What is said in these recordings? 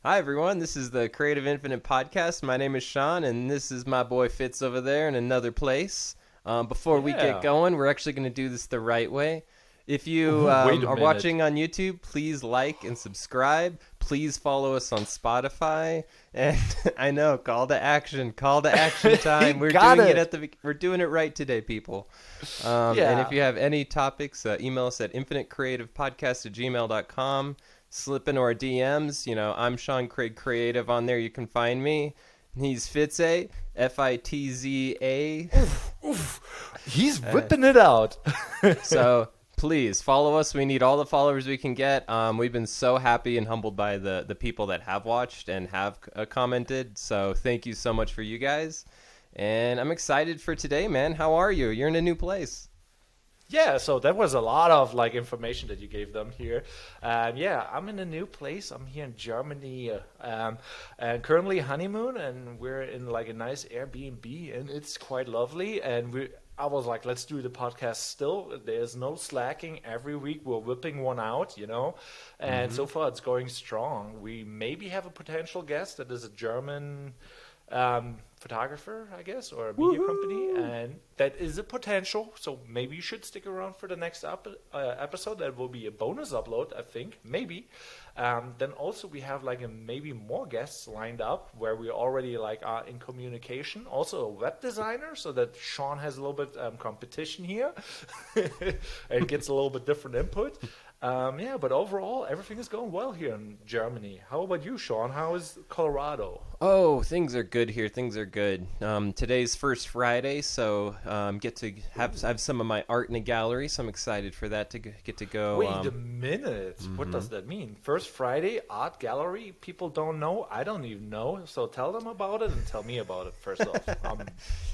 Hi, everyone. This is the Creative Infinite Podcast. My name is Sean, and this is my boy Fitz over there in another place. Before we get Yeah. going, we're actually going to do this the right way. If you Wait a are minute. watching on YouTube, please like and subscribe. Please follow us on Spotify. And I know, call to action He time. got it. We're doing it right today, people. And if Yeah. you have any topics, email us at infinitecreativepodcast@gmail.com. Slip into our DMs. I'm Sean Craig Creative on there. You can find me. He's Fitza, Fitza. He's whipping it out. So please follow us. We need all the followers we can get. We've been so happy and humbled by the people that have watched and have commented. So thank you so much for you guys. And I'm excited for today, man. How are you? You're in a new place. Yeah, so that was a lot of information that you gave them here. Yeah, I'm in a new place. I'm here in Germany, and currently honeymoon, and we're in a nice Airbnb, and it's quite lovely. And I was like, let's do the podcast still. There's no slacking. Every week we're whipping one out. And so far it's going strong. We maybe have a potential guest that is a German photographer, I guess, or a media company, and that is a potential. So maybe you should stick around for the next episode. That will be a bonus upload, I think, maybe. Then also we have maybe more guests lined up where we already are in communication. Also a web designer, so that Sean has a little bit competition here and gets a little bit different input. Yeah, but overall, everything is going well here in Germany. How about you, Sean? How is Colorado? Oh, things are good here. Things are good. Today's first Friday, so get to have some of my art in a gallery. So I'm excited for that to get to go. Wait a minute. What does that mean? First Friday, art gallery? People don't know. I don't even know. So tell them about it and tell me about it first off.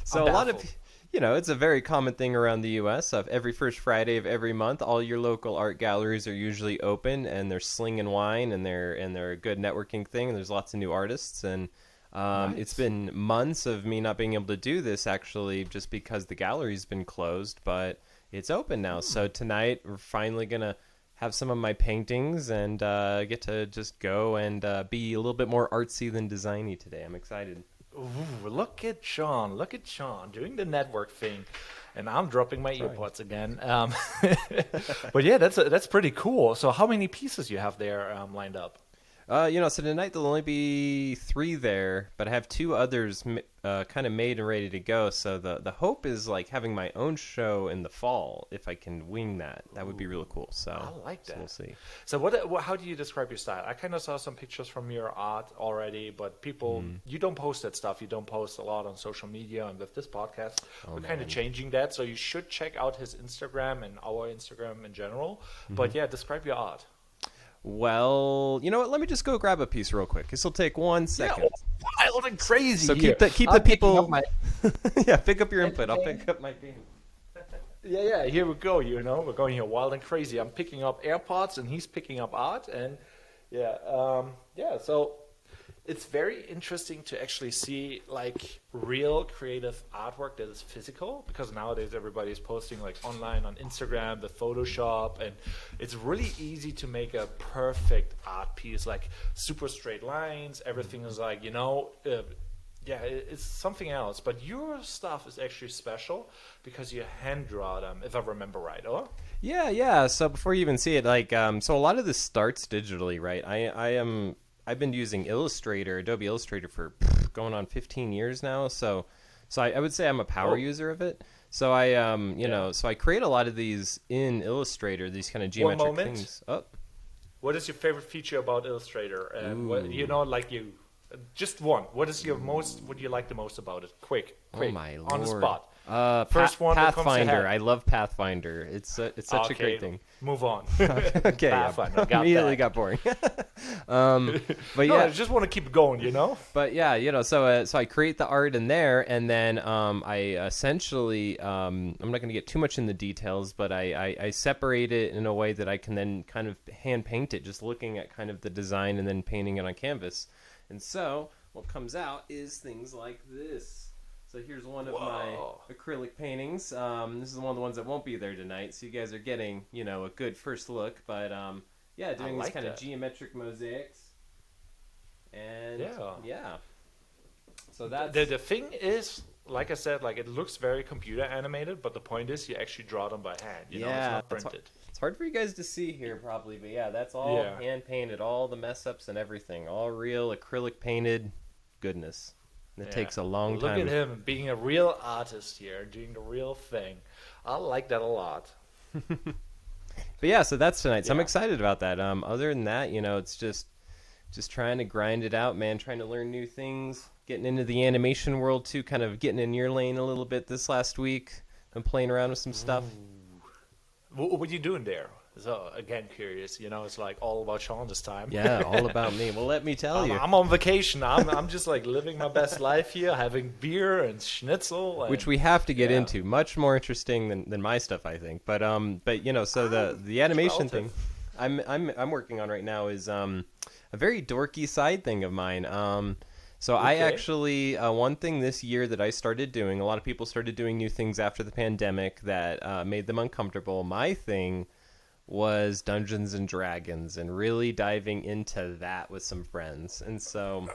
So I'm a lot of baffled. it's a very common thing around the U.S. Of every first Friday of every month, all your local art galleries are usually open and they're slinging wine and they're a good networking thing. And there's lots of new artists and it's Nice. been months of me not being able to do this actually just because the gallery's been closed, but it's open now. So tonight we're finally gonna have some of my paintings and get to just go and be a little bit more artsy than designy today. I'm excited. Ooh, look at Sean. Look at Sean doing the network thing. And I'm dropping my Sorry. earpods again. But yeah, that's pretty cool. So how many pieces you have there lined up? So tonight there'll only be 3 there, but I have 2 others kind of made and ready to go. So the hope is having my own show in the fall. If I can wing that, that would be really cool. So I like that. we'll see. So how do you describe your style? I kind of saw some pictures from your art already, but people, you don't post that stuff. You don't post a lot on social media, and with this podcast, we're kind of changing that. So you should check out his Instagram and our Instagram in general. But yeah, describe your art. Well, you know what? Let me just go grab a piece real quick. This will take 1 second. Wild and crazy. So here. keep the I'm picking people. up my- Yeah, pick up your input. I'll pick up my game. Yeah, here we go. We're going here wild and crazy. I'm picking up AirPods and he's picking up art, and yeah. So it's very interesting to actually see real creative artwork that is physical, because nowadays everybody's posting online on Instagram with Photoshop, and it's really easy to make a perfect art piece, super straight lines. Everything is it's something else. But your stuff is actually special because you hand draw them, if I remember right, or? Yeah. So before you even see it, so a lot of this starts digitally, right? I've been using Adobe Illustrator for going on 15 years now. So I would say I'm a power user of it. So so I create a lot of these in Illustrator, these kind of geometric things. Oh, What is your favorite feature about Illustrator? And just one. What you like the most about it? Quick, oh my on the lord. spot. First one that comes to Pathfinder. head. I love Pathfinder. It's such a great thing. Move on. Okay, Pathfinder, got immediately that. got boring. But No, yeah, I just want to keep going. but yeah, so I create the art in there, and then I essentially I'm not going to get too much in the details, but I separate it in a way that I can then kind of hand paint it, just looking at kind of the design and then painting it on canvas. And so what comes out is things like this. So here's one of my acrylic paintings. This is one of the ones that won't be there tonight, so you guys are getting, a good first look. But doing these kind of geometric mosaics. And Yeah. So that's The thing is, like I said, like it looks very computer animated, but the point is you actually draw them by hand. You know, it's not printed. It's hard for you guys to see here probably, but yeah, that's all Yeah. hand painted, all the mess ups and everything, all real acrylic painted goodness. And it takes a long Look time. at him being a real artist here, doing the real thing. I like that a lot. But yeah, so that's tonight. So I'm Yeah. excited about that. Other than that, it's just trying to grind it out, man. Trying to learn new things. Getting into the animation world too. Kind of getting in your lane a little bit this last week. I'm playing around with some stuff. What are you doing there? So again, curious. It's like all about Sean this time. Yeah, all about me. Well, let me tell you. I'm on vacation. I'm just like living my best life here, having beer and schnitzel, Which we have to get yeah. into. Much more interesting than my stuff, I think. But so the animation thing I'm working on right now is a very dorky side thing of mine. So I actually one thing this year that I started doing. A lot of people started doing new things after the pandemic that made them uncomfortable. My thing was Dungeons and Dragons and really diving into that with some friends. And so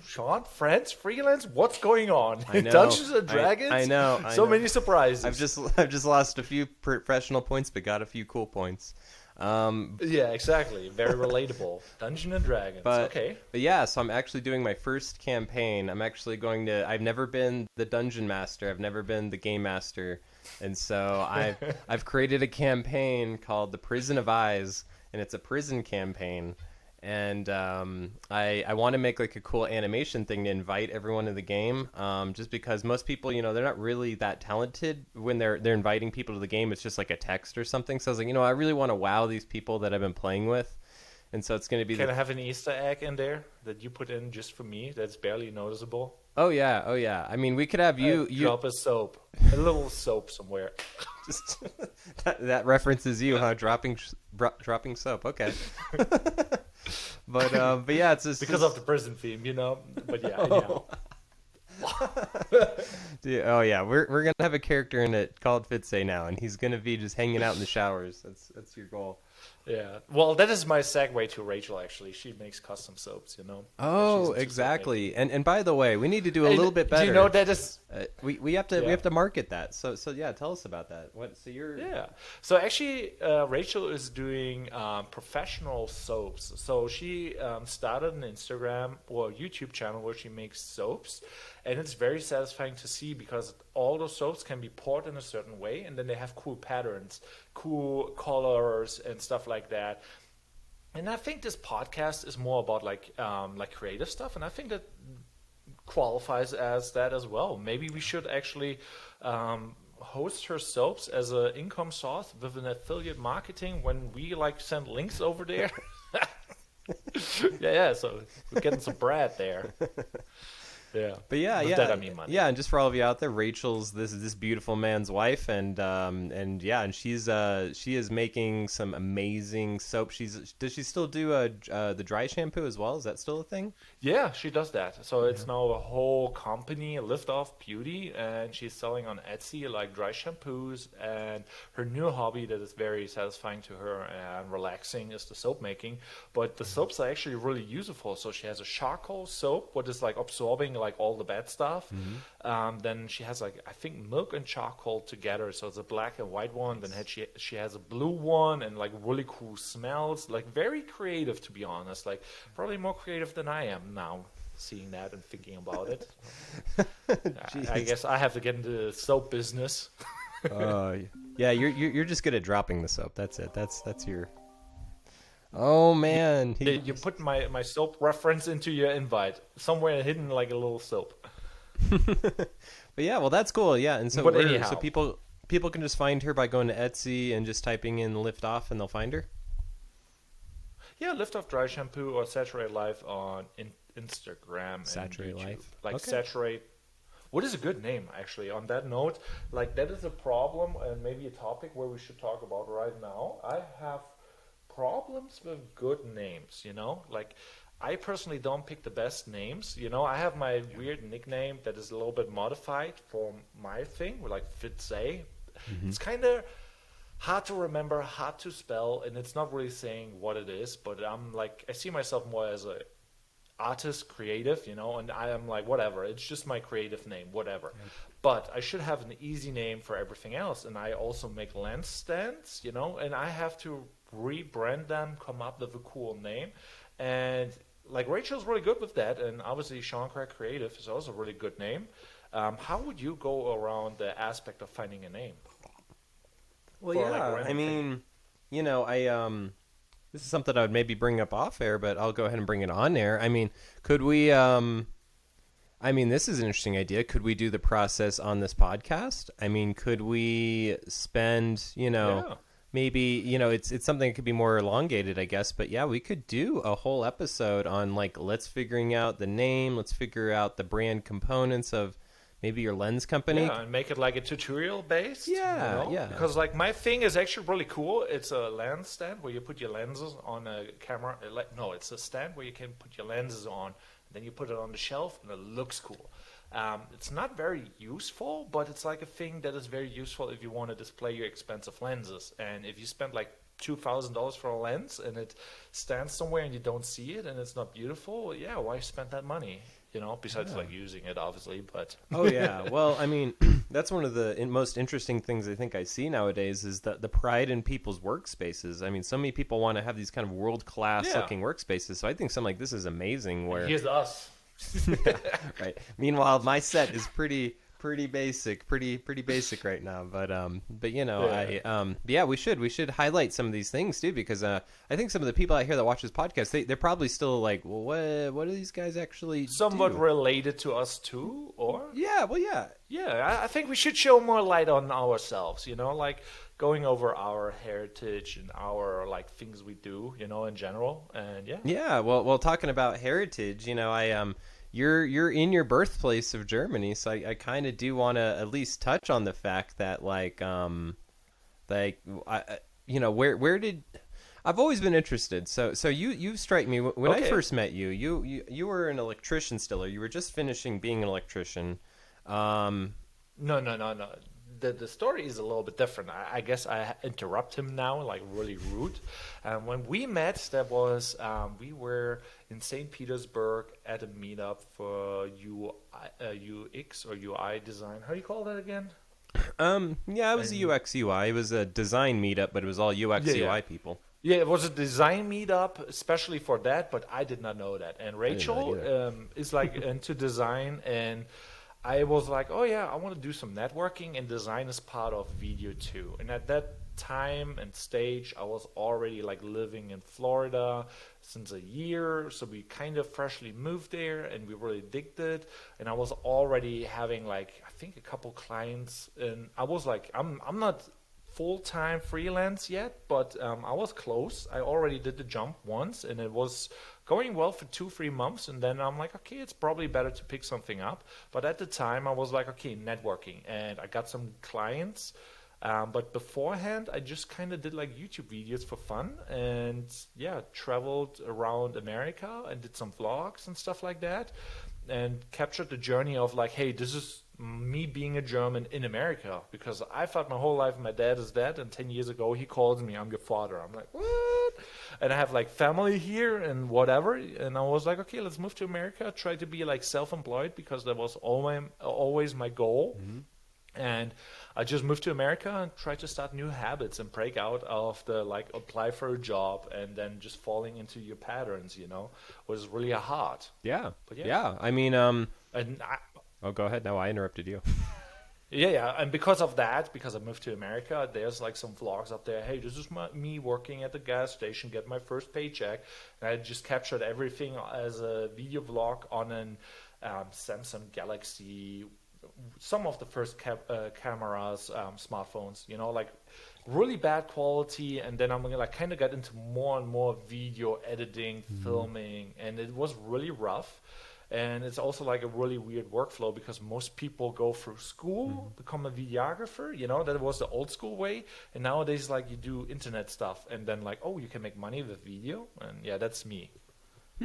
Sean, friends, freelance, what's going on? I know, Dungeons and Dragons? I know. So many surprises. I've just lost a few professional points, but got a few cool points. Yeah, exactly. Very relatable. Dungeons and Dragons. But yeah, so I'm actually doing my first campaign. I'm actually I've never been the dungeon master. I've never been the game master. And so I've created a campaign called The Prison of Eyes, and it's a prison campaign. And I want to make like a cool animation thing to invite everyone to the game, just because most people, they're not really that talented when they're inviting people to the game. It's just like a text or something. So I was like, I really want to wow these people that I've been playing with. And so it's going to be. Can I have an Easter egg in there that you put in just for me? That's barely noticeable. Oh yeah. I mean, we could have you drop a soap, a little soap somewhere. Just that references you, huh? Dropping soap. Okay. But yeah, it's just because of the prison theme, But yeah. Anyhow. Dude, oh yeah, we're gonna have a character in it called Fitz now, and he's gonna be just hanging out in the showers. That's your goal. Yeah. Well, that is my segue to Rachel. Actually, she makes custom soaps. Oh, exactly. And by the way, we need to do a little bit better. Do you know that is we have to market that. So yeah, tell us about that. So actually, Rachel is doing professional soaps. So she started an Instagram or YouTube channel where she makes soaps, and it's very satisfying to see because all those soaps can be poured in a certain way, and then they have cool patterns, cool colors, and stuff like that. And I think this podcast is more about like creative stuff, and I think that qualifies as that as well. Maybe we should actually host her soaps as an income source with an affiliate marketing when we send links over there. yeah. So we're getting some bread there. Yeah, but yeah, that I mean money. Yeah, and just for all of you out there, Rachel's this beautiful man's wife, and she is making some amazing soap. Does she still do the dry shampoo as well? Is that still a thing? Yeah, she does that. So it's now a whole company, Lift Off Beauty, and she's selling on Etsy like dry shampoos. And her new hobby that is very satisfying to her and relaxing is the soap making. But the soaps are actually really useful. So she has a charcoal soap, what is like absorbing like all the bad stuff. Then she has I think milk and charcoal together, so it's a black and white one. Then she has a blue one and like really cool smells, like very creative, to be honest, like probably more creative than I am now seeing that and thinking about it. I guess I have to get into the soap business. Yeah, you're just good at dropping the soap. That's it. That's your. Oh man, you put my soap reference into your invite somewhere hidden like a little soap. But yeah, well that's cool. Yeah, and so so people can just find her by going to Etsy and just typing in Lift Off and they'll find her. Yeah, Lift Off Dry Shampoo or Saturate Life on Instagram. Saturate and YouTube. Life. Saturate. What is a good name, actually? On that note, that is a problem and maybe a topic where we should talk about right now. I have problems with good names, I personally don't pick the best names. I have my weird nickname that is a little bit modified for my thing, like Fitz. It's kind of hard to remember, hard to spell, and it's not really saying what it is, but I see myself more as a artist creative, and I am like, whatever, it's just my creative name, whatever. But I should have an easy name for everything else. And I also make lens stands, and I have to rebrand them, come up with a cool name. And like Rachel's really good with that. And obviously Sean Craig Creative is also a really good name. How would you go around the aspect of finding a name? Well, yeah, I mean, this is something I would maybe bring up off air, but I'll go ahead and bring it on air. I mean, could we, this is an interesting idea. Could we do the process on this podcast? I mean, could we spend, maybe, it's something that could be more elongated, I guess. But yeah, we could do a whole episode on like, let's figuring out the name. Let's figure out the brand components of maybe your lens company. Yeah, and make it like a tutorial based. Yeah, yeah. Because like my thing is actually really cool. It's a lens stand where you put your lenses on a camera. No, it's a stand where you can put your lenses on. Then you put it on the shelf and it looks cool. It's not very useful, but it's like a thing that is very useful if you want to display your expensive lenses. And if you spend like $2,000 for a lens and it stands somewhere and you don't see it and it's not beautiful, yeah, why spend that money? Besides like using it, obviously, but. Oh, yeah. Well, I mean, that's one of the most interesting things I think I see nowadays is the pride in people's workspaces. I mean, so many people want to have these kind of world-class looking workspaces. So I think something like this is amazing. Where here's us. Yeah, right. Meanwhile, my set is pretty basic, pretty basic right now. But we should highlight some of these things too, because I think some of the people out here that watch this podcast, they're probably still like, well, what do these guys actually somewhat do? Related to us too, or yeah. I think we should show more light on ourselves, like going over our heritage and our like things we do, in general, and well, talking about heritage, You're in your birthplace of Germany, so I kind of do want to at least touch on the fact that where did I've always been interested. So you strike me when I first met you. You were an electrician still, or you were just finishing being an electrician. No. The story is a little bit different. I guess I interrupt him now, like really rude. When we met, that was we were in St. Petersburg at a meetup for UX or UI design. How do you call that again? It was a UX UI. It was a design meetup, but it was all UX UI people. Yeah, it was a design meetup, especially for that. But I did not know that. And Rachel is like into design and. I was like, oh yeah, I want to do some networking, and design is part of video too. And at that time and stage, I was already like living in Florida since a year, so we kind of freshly moved there, and we really digged it. And I was already having like I think a couple clients, and I was like, I'm not full-time freelance yet, but I was close. I already did the jump once, and it was going well for 2-3 months, and then I'm like, okay, it's probably better to pick something up. But at the time I was like, okay, networking, and I got some clients, but beforehand I just kind of did like YouTube videos for fun, and traveled around America and did some vlogs and stuff like that, and captured the journey of like, hey, this is me being a German in America, because I thought my whole life my dad is dead, and 10 years ago he calls me, I'm your father. I'm like, what? And I have like family here and whatever, and I was like, okay, let's move to America, try to be like self-employed, because that was always my goal. And I just moved to America and tried to start new habits and break out of the like apply for a job and then just falling into your patterns, was really hard. Yeah. But I mean, and go ahead. No, I interrupted you. And because of that, because I moved to America, there's like some vlogs up there. Hey, this is me working at the gas station, get my first paycheck. And I just captured everything as a video vlog on an Samsung Galaxy, some of the first cameras, smartphones, like really bad quality. And then I'm gonna like kind of get into more and more video editing, filming, and it was really rough. And it's also like a really weird workflow, because most people go through school, become a videographer, that was the old school way. And nowadays, like you do internet stuff and then like, oh, you can make money with video. And that's me.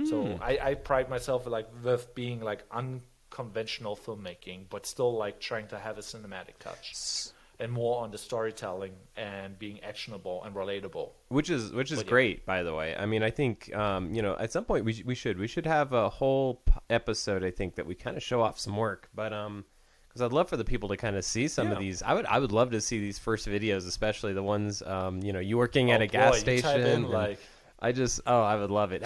So I pride myself like with being like unconventional filmmaking, but still like trying to have a cinematic touch. and more on the storytelling and being actionable and relatable. Which is But yeah, great, by the way. I mean, I think at some point we should have a whole episode. I think that we kind of show off some work, but because I'd love for the people to kind of see some of yeah. these. I would love to see these first videos, especially the ones you working at Oh a gas boy, you type station. in And like I would love it.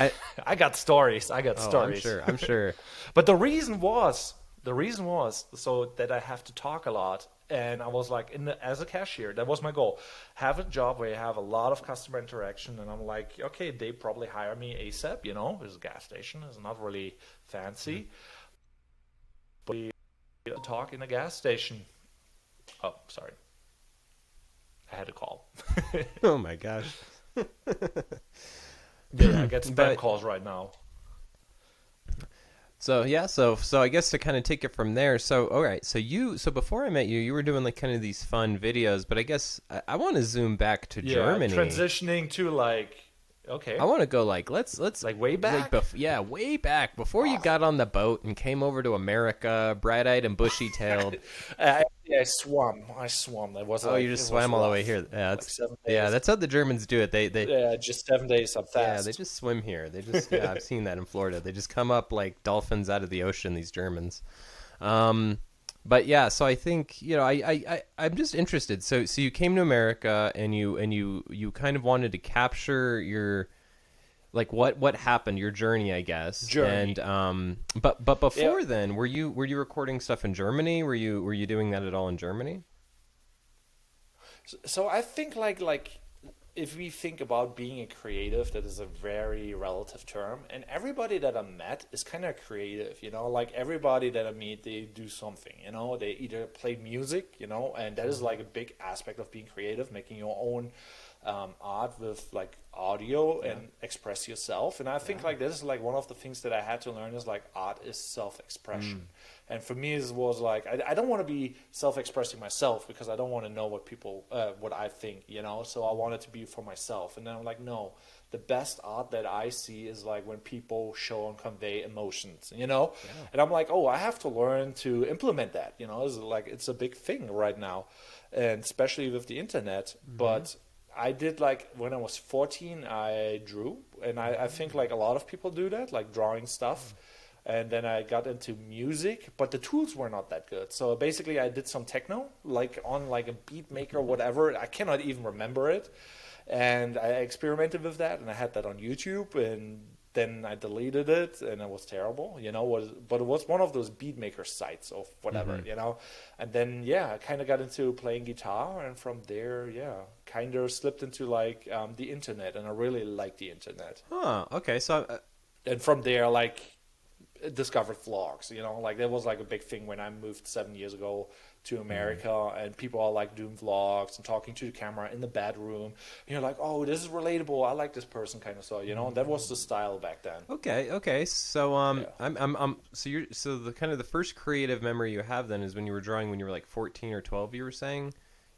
I got stories. I got I'm stories. sure. I'm sure. But the reason was so that I have to talk a lot, and I was like, as a cashier, that was my goal. Have a job where you have a lot of customer interaction, and I'm like, okay, they probably hire me ASAP. It's a gas station, it's not really fancy, but we talk in a gas station. Oh, sorry, I had a call. Oh my gosh. Yeah, I get spam But calls right now. so yeah, so I guess to kind of take it from there. So all right, so before I met you, you were doing like kind of these fun videos, but I guess I want to zoom back to Yeah, Germany. transitioning to okay, I want to go like let's like way back. yeah, way back before you got on the boat and came over to America, bright-eyed and bushy-tailed. Yeah, I swam. That was Oh, you just swam all the way here. Yeah, like 7 days. that's how the Germans do it. They Yeah, just 7 days up yeah, fast. they just swim here. They just I've seen that in Florida. They just come up like dolphins out of the ocean. These Germans. But yeah, so I think I'm just interested. So you came to America and you kind of wanted to capture your like what happened, your journey, I guess. Journey. And but before then, were you recording stuff in Germany? Were you doing that at all in Germany? So I think like if we think about being a creative, that is a very relative term, and everybody that I met is kind of creative. Like everybody that I meet, they do something. They either play music, and that is like a big aspect of being creative, making your own art with like audio and express yourself. And I think like this is like one of the things that I had to learn is like art is self-expression. And for me, it was like I don't want to be self-expressing myself because I don't want to know what people what I think, So I want it to be for myself. And then I'm like, no, the best art that I see is like when people show and convey emotions, And I'm like, oh, I have to learn to implement that, it's a big thing right now, and especially with the internet. But I did like when I was 14, I drew, and I think like a lot of people do that, like drawing stuff. And then I got into music, but the tools were not that good. So basically I did some techno, like on like a beat maker, whatever. I cannot even remember it. And I experimented with that, and I had that on YouTube, and then I deleted it, and it was terrible, but it was one of those beat maker sites of whatever, And then, I kind of got into playing guitar, and from there, kind of slipped into like the internet, and I really like the internet. Huh. Okay. So And from there, like, discovered vlogs, like that was like a big thing when I moved 7 years ago to America, and people are like doing vlogs and talking to the camera in the bedroom, and you're like, oh, this is relatable, I like this person, kind of. So and that was the style back then. Okay. So so the kind of the first creative memory you have then is when you were drawing when you were like 14 or 12. You were saying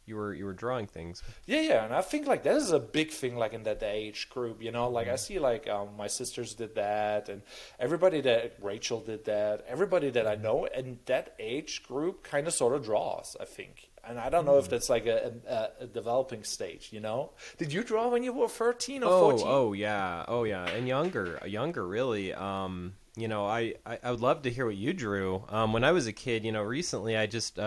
you were drawing things. Yeah, and I think like that is a big thing, like in that age group, like I see like my sisters did that, and everybody that Rachel did that, everybody that I know, and that age group kind of sort of draws, I think. And I don't know if that's like a developing stage, Did you draw when you were 13 or 14? Oh yeah, and younger really. I would love to hear what you drew. When I was a kid, recently I just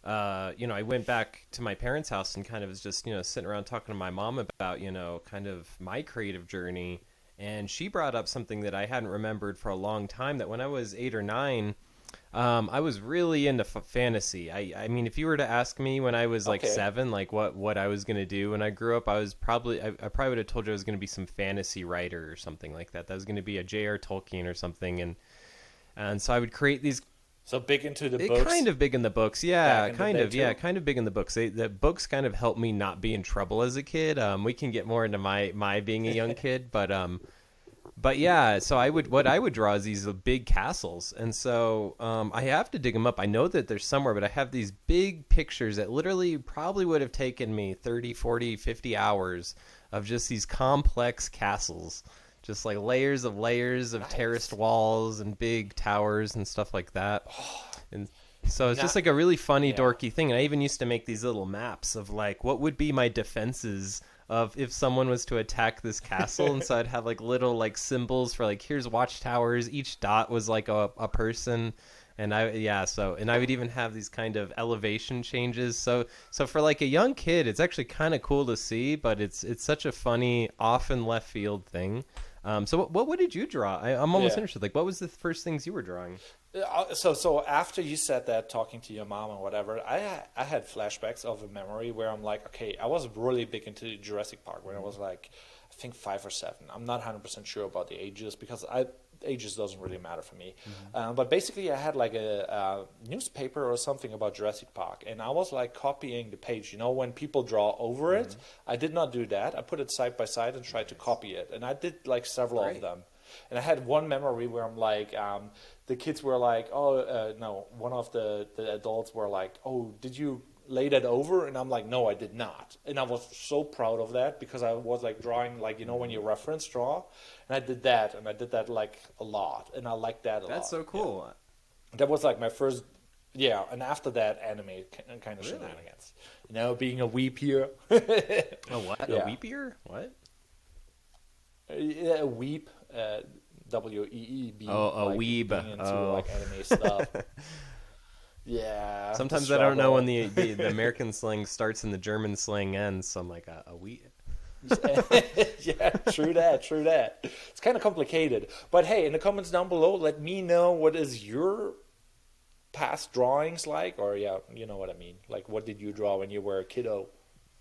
I went back to my parents' house and kind of was just, sitting around talking to my mom about, kind of my creative journey. And she brought up something that I hadn't remembered for a long time, that when I was 8 or 9, I was really into fantasy. I mean, if you were to ask me when I was like 7, like what I was going to do when I grew up, I probably would have told you I was going to be some fantasy writer or something like that. That was going to be a J.R. Tolkien or something. And so I would create these. So big into the books? Kind of big in the books, yeah, kind of big in the books. The books kind of helped me not be in trouble as a kid. We can get more into my being a young kid, but yeah. So what I would draw is these big castles, and so I have to dig them up. I know that they're somewhere, but I have these big pictures that literally probably would have taken me 30, 40, 50 hours of just these complex castles. Just like layers of Nice. terraced walls and big towers and stuff like that. And So it's just Not, like a really funny, yeah. dorky thing. And I even used to make these little maps of like what would be my defenses of if someone was to attack this castle. And so I'd have like little like symbols for like here's watchtowers. Each dot was like a person. And I would even have these kind of elevation changes. So for like a young kid, it's actually kind of cool to see, but it's such a funny, often left field thing. So what did you draw? I'm almost Yeah. interested. Like, what was the first things you were drawing? So after you said that, talking to your mom and whatever, I had flashbacks of a memory where I'm like, okay, I was really big into Jurassic Park when I was like, I think 5 or 7. I'm not 100% sure about the ages because ages doesn't really matter for me. But basically, I had like a newspaper or something about Jurassic Park, and I was like copying the page. You know, when people draw over it, I did not do that. I put it side by side and tried to copy it, and I did like several of them. And I had one memory where I'm like, the kids were like, oh, no, one of the adults were like, oh, did you lay that over? And I'm like, no, I did not. And I was so proud of that because I was like drawing, like, you know, when you reference draw. And I did that, and I did that like a lot. And I liked that a lot. That's so cool. Yeah. That was like my first, yeah. And after that, anime kind of Really? shenanigans. You know, being a weep here. A what? Yeah. A weepier? What? Yeah, a weep. WEEB. Oh, a like, weeb. being into Oh. like anime stuff. Yeah. Sometimes the I don't know when struggle. the American slang starts and the German slang ends. So I'm like, a wee. Yeah, true that, true that. It's kind of complicated. But hey, in the comments down below, let me know what is your past drawings like, or yeah, you know what I mean. Like, what did you draw when you were a kiddo?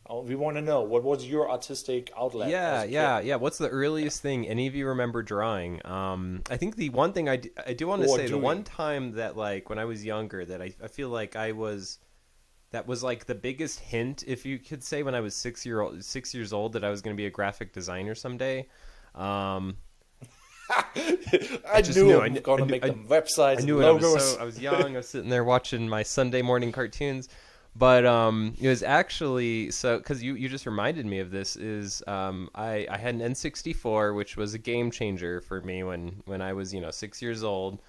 Oh, we want to know what was your artistic outlet. Yeah, as a yeah, kid? yeah. What's the earliest thing any of you remember drawing? I think the one thing I do want to Or say, the doing. one time that like when I was younger that I feel like that was like the biggest hint, if you could say, when I was 6 years old that I was going to be a graphic designer someday. I just knew knew. I was going to make them websites, I knew it. logos. I was young. I was sitting there watching my Sunday morning cartoons. But it was actually so because you just reminded me of this. Is I had an N64, which was a game changer for me when I was 6 years old.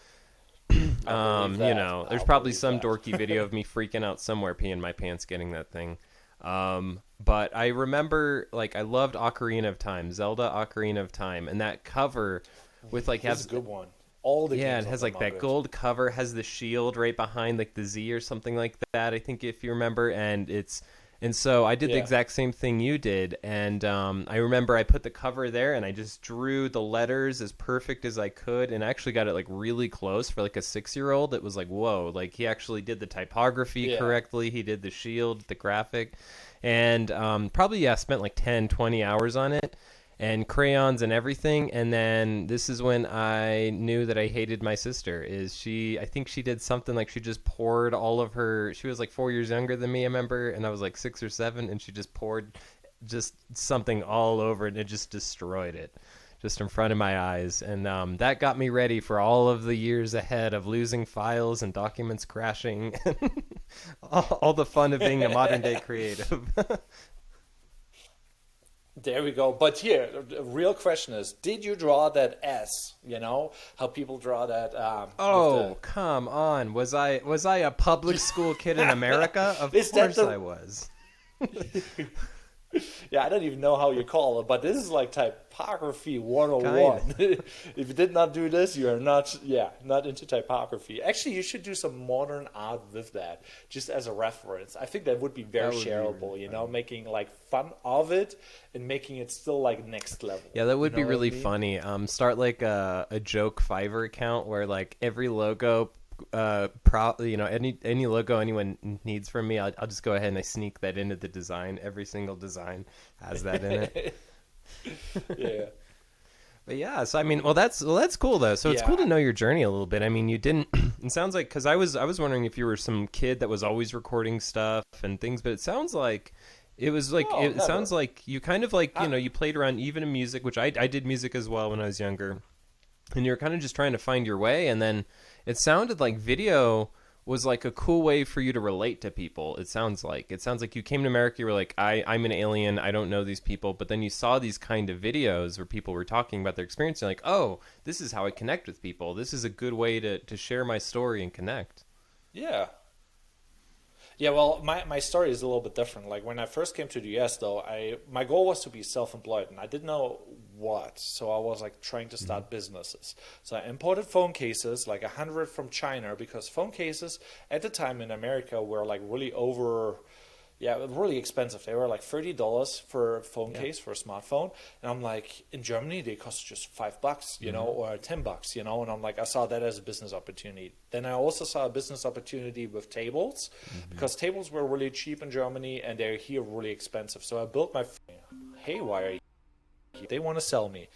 There's probably some dorky video of me freaking out somewhere, peeing my pants, getting that thing. But I remember, like, I loved Ocarina of Time, Zelda Ocarina of Time, and that cover with like That's has a good one. All the yeah, games it has of like them are that good. gold cover, has the shield right behind like the Z or something like that. I think if you remember, and so I did the Yeah. exact same thing you did, and I remember I put the cover there and I just drew the letters as perfect as I could, and I actually got it like really close for like a 6-year-old. It was like, whoa, like he actually did the typography Yeah. correctly. He did the shield, the graphic, and probably spent like 10, 20 hours on it. And crayons and everything. And then this is when I knew that I hated my sister. I think she did something like she just poured all of her, she was like 4 years younger than me, I remember, and I was like 6 or 7, and she just poured just something all over it, and it just destroyed it just in front of my eyes. And that got me ready for all of the years ahead of losing files and documents crashing. all the fun of being a modern day creative. There we go. But here, the real question is, did you draw that S? You know, how people draw that. Oh, come on. Was I a public school kid in America? Of Is that course the- I was. Yeah, I don't even know how you call it, but this is like typography 101. If you did not do this, you are not into typography. Actually, you should do some modern art with that, just as a reference. I think that would be very That would be shareable, really you know, making like fun of it and making it still like next level. Yeah, that would You be know what I really mean? funny. Start like a joke Fiverr account where like every logo, any logo anyone needs from me, I'll just go ahead and I sneak that into the design. Every single design has that in it. Yeah. But yeah, so I mean, well, that's cool though. So it's Yeah. cool to know your journey a little bit. I mean, you didn't. It sounds like, because I was wondering if you were some kid that was always recording stuff and things, but it sounds like it was like No, it never. sounds like you kind of like you played around even in music, which I did music as well when I was younger, and you were kind of just trying to find your way, and then it sounded like video was like a cool way for you to relate to people. It sounds like you came to America, you were like, I'm an alien, I don't know these people, but then you saw these kind of videos where people were talking about their experience, and you're like, oh, this is how I connect with people. This is a good way to share my story and connect. Yeah. Yeah, well, my story is a little bit different. Like when I first came to the US, though, I my goal was to be self-employed, and I didn't know what. So I was like trying to Mhm. start businesses. So I imported phone cases, like 100 from China, because phone cases at the time in America were like really over. Yeah, really expensive. They were like $30 for a phone Yeah. case for a smartphone, and I'm like, in Germany they cost just $5, Hmm. or $10, and I'm like, I saw that as a business opportunity. Then I also saw a business opportunity with tables, Hmm. because tables were really cheap in Germany and they're here really expensive. So I built my haywire. They want to sell me.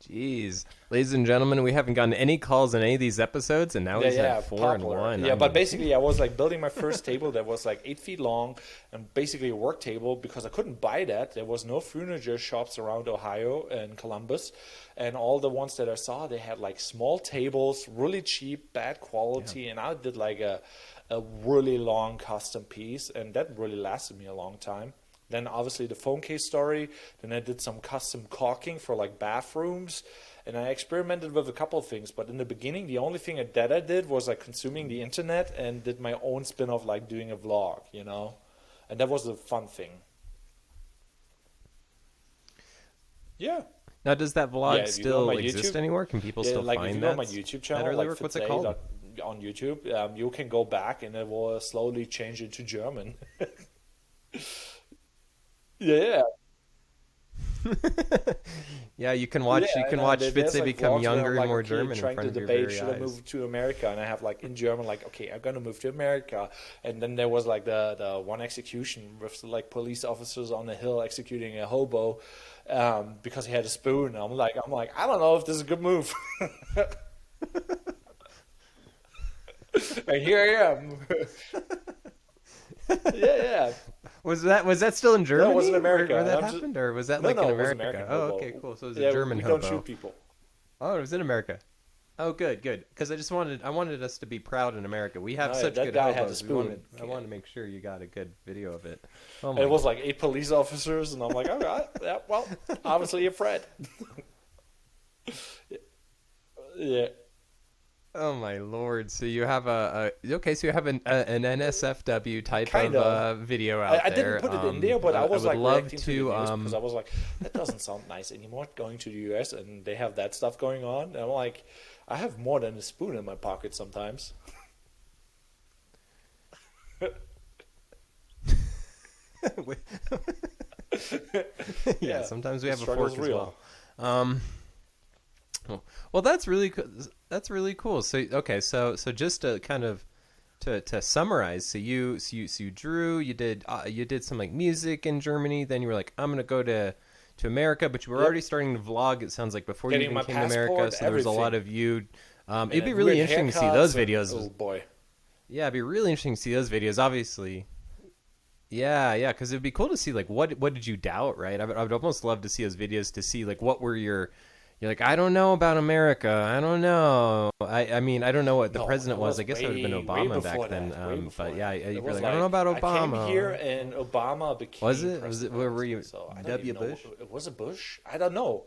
Jeez, ladies and gentlemen, we haven't gotten any calls in any of these episodes, and now Yeah, he's at yeah, 4 and 1. poplar. I Yeah, but mean, basically, I was like building my first table that was like 8 feet long and basically a work table because I couldn't buy that. There was no furniture shops around Ohio and Columbus, and all the ones that I saw, they had like small tables, really cheap, bad yeah. quality, and I did like a really long custom piece, and that really lasted me a long time. Then obviously the phone case story. Then I did some custom caulking for like bathrooms, and I experimented with a couple of things. But in the beginning, the only thing that I did was like consuming the internet and did my own spin off, like doing a vlog, and that was the fun thing. Yeah, Now, does that yeah. vlog If you go on my still exist YouTube, anymore? Can people yeah, still like if find you go on my YouTube that channel, early like work? What's Fitz it called? on YouTube, you can go back and it will slowly change into German. Yeah, Yeah, you can yeah, watch and Fitz there's like become vlogs where I'm younger and like, more okay, German in trying front to of your debate very should I eyes. move to America, and I have like in German like, okay, I'm gonna move to America, and then there was like the one execution with like police officers on the hill executing a hobo, because he had a spoon. I'm like, I don't know if this is a good move, and here I am. Yeah, yeah, Was that still in that was in Germany America, where and that I'm just happened, or was that no, like in no, it was America? American Oh, okay, hobo. cool. So it was a Yeah, German we don't shoot hobo. people. Oh, it was in America. Oh, good, good. Because I wanted us to be proud in America. We have No, yeah, such that good guy had a hobos. spoon. I wanted to make sure you got a good video of it. Oh And it my was god. like 8 police officers, and I'm like, all right, yeah, well, obviously a threat. Yeah, Oh my lord. So you have okay, so you have an NSFW type kind of of. video I out didn't there. put it in there, but I I was would like love reacting to the to news because I was like, that doesn't sound nice anymore going to the US and they have that stuff going on. And I'm like, I have more than a spoon in my pocket sometimes. yeah, Yeah, sometimes we the have a struggle's fork as real. well. Um well, that's really cool. That's really cool. So okay, so just to kind of to summarize, so you drew, you did some like music in Germany, then you were like, I'm gonna go to America, but you were already Yep, starting to vlog. It sounds like before you getting even my came to America. passport, So there was a lot everything, of you. and It'd be then really weird interesting to see those haircuts, and oh videos. boy. Yeah, it'd be really interesting to see those videos. Obviously, yeah, yeah, because it'd be cool to see like what did you doubt, right? I would almost love to see those videos to see like what were your. You're like, I don't know about America. I don't know. I mean, I don't know what the No, president it was. was I guess that would have been way, way Obama back before then. that. Way But before yeah, that. It you're was like, I don't know like about I came here Obama. and Obama Was became it? Where president. were you? So I don't W. even know. Bush? Was it Bush? I don't know.